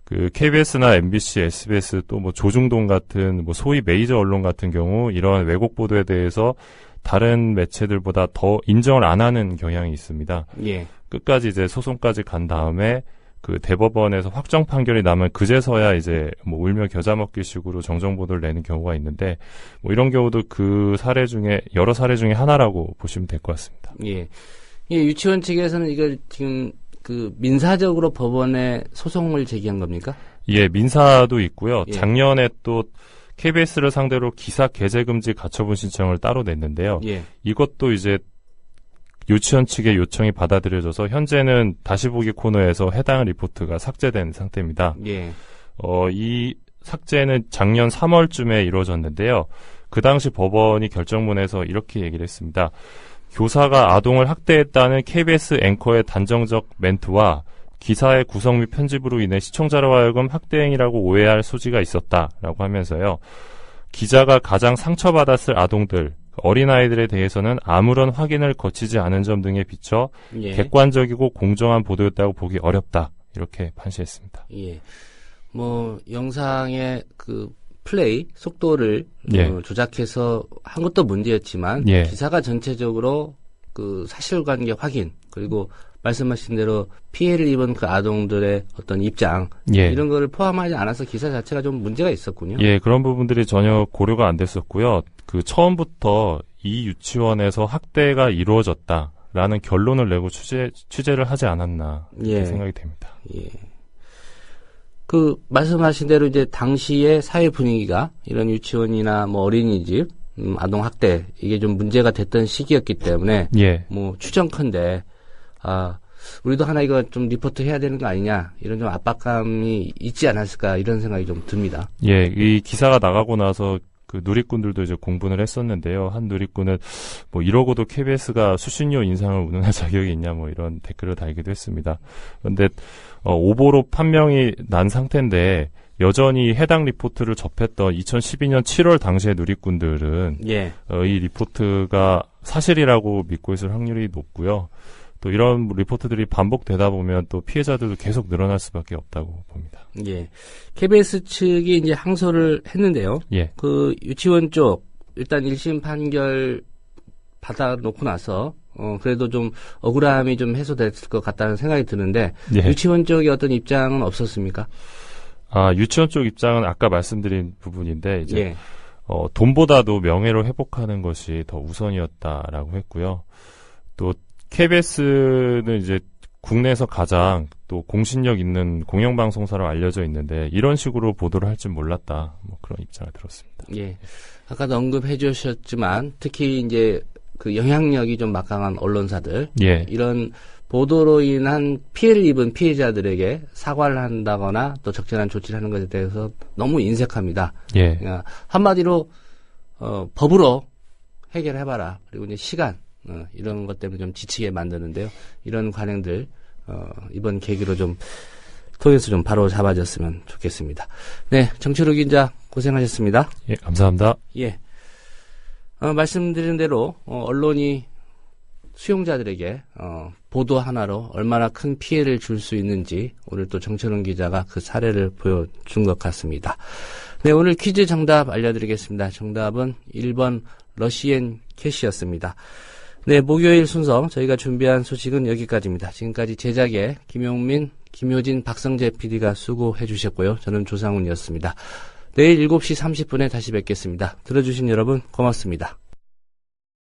그 KBS나 MBC, SBS 또 뭐 조중동 같은 뭐 소위 메이저 언론 같은 경우 이러한 왜곡 보도에 대해서 다른 매체들보다 더 인정을 안 하는 경향이 있습니다. 예. 끝까지 이제 소송까지 간 다음에 그 대법원에서 확정 판결이 나면 그제서야 이제 뭐 울며 겨자 먹기 식으로 정정 보도를 내는 경우가 있는데 뭐 이런 경우도 그 사례 중에 여러 사례 중에 하나라고 보시면 될 것 같습니다. 예. 예, 유치원 측에서는 이걸 지금 그 민사적으로 법원에 소송을 제기한 겁니까? 예, 민사도 있고요. 예. 작년에 또 KBS를 상대로 기사 게재 금지 가처분 신청을 따로 냈는데요. 예. 이것도 이제 유치원 측의 요청이 받아들여져서 현재는 다시 보기 코너에서 해당 리포트가 삭제된 상태입니다. 예. 이 삭제는 작년 3월쯤에 이루어졌는데요. 그 당시 법원이 결정문에서 이렇게 얘기를 했습니다. 교사가 아동을 학대했다는 KBS 앵커의 단정적 멘트와 기사의 구성 및 편집으로 인해 시청자로 하여금 학대 행위라고 오해할 소지가 있었다라고 하면서요. 기자가 가장 상처받았을 아동들, 어린아이들에 대해서는 아무런 확인을 거치지 않은 점 등에 비춰 예. 객관적이고 공정한 보도였다고 보기 어렵다. 이렇게 판시했습니다. 예. 뭐 영상의 그 플레이 속도를 예. 조작해서 한 것도 문제였지만 예. 기사가 전체적으로 그 사실관계 확인 그리고 말씀하신 대로 피해를 입은 그 아동들의 어떤 입장 예. 이런 거를 포함하지 않아서 기사 자체가 좀 문제가 있었군요. 예, 그런 부분들이 전혀 고려가 안 됐었고요. 그 처음부터 이 유치원에서 학대가 이루어졌다라는 결론을 내고 취재를 하지 않았나 이렇게 예. 생각이 됩니다. 예. 그 말씀하신 대로 이제 당시의 사회 분위기가 이런 유치원이나 뭐 어린이집 아동 학대 이게 좀 문제가 됐던 시기였기 때문에 예. 뭐 추정컨대 우리도 하나 이거 좀 리포트 해야 되는 거 아니냐 이런 좀 압박감이 있지 않았을까 이런 생각이 좀 듭니다. 예, 이 기사가 나가고 나서 그 누리꾼들도 이제 공분을 했었는데요. 한 누리꾼은 뭐 이러고도 KBS가 수신료 인상을 운운할 자격이 있냐 뭐 이런 댓글을 달기도 했습니다. 그런데 오보로 판명이 난 상태인데 여전히 해당 리포트를 접했던 2012년 7월 당시의 누리꾼들은 예. 이 리포트가 사실이라고 믿고 있을 확률이 높고요. 또 이런 리포트들이 반복되다 보면 또 피해자들도 계속 늘어날 수밖에 없다고 봅니다. 예. KBS 측이 이제 항소를 했는데요. 예. 그 유치원 쪽 일단 1심 판결 받아놓고 나서 그래도 좀 억울함이 좀 해소됐을 것 같다는 생각이 드는데 예. 유치원 쪽의 어떤 입장은 없었습니까? 유치원 쪽 입장은 아까 말씀드린 부분인데 이제 예. 돈보다도 명예를 회복하는 것이 더 우선이었다라고 했고요. 또 KBS는 이제 국내에서 가장 또 공신력 있는 공영방송사로 알려져 있는데 이런 식으로 보도를 할 줄 몰랐다. 뭐 그런 입장을 들었습니다. 예. 아까도 언급해 주셨지만 특히 이제 그 영향력이 좀 막강한 언론사들 예. 이런 보도로 인한 피해를 입은 피해자들에게 사과를 한다거나 또 적절한 조치를 하는 것에 대해서 너무 인색합니다. 예. 그러니까 한마디로 법으로 해결해봐라. 그리고 이제 시간 이런 것 때문에 좀 지치게 만드는데요. 이런 관행들 이번 계기로 좀 통해서 좀 바로 잡아졌으면 좋겠습니다. 네, 정철우 기자 고생하셨습니다. 예, 감사합니다. 예, 말씀드린 대로 언론이 수용자들에게 보도 하나로 얼마나 큰 피해를 줄 수 있는지 오늘 또 정철훈 기자가 그 사례를 보여준 것 같습니다. 네, 오늘 퀴즈 정답 알려드리겠습니다. 정답은 1번 러시앤 캣이었습니다. 네, 목요일 순서 저희가 준비한 소식은 여기까지입니다. 지금까지 제작에 김용민, 김효진, 박성재 PD가 수고해 주셨고요. 저는 조상훈이었습니다. 내일 7시 30분에 다시 뵙겠습니다. 들어주신 여러분 고맙습니다.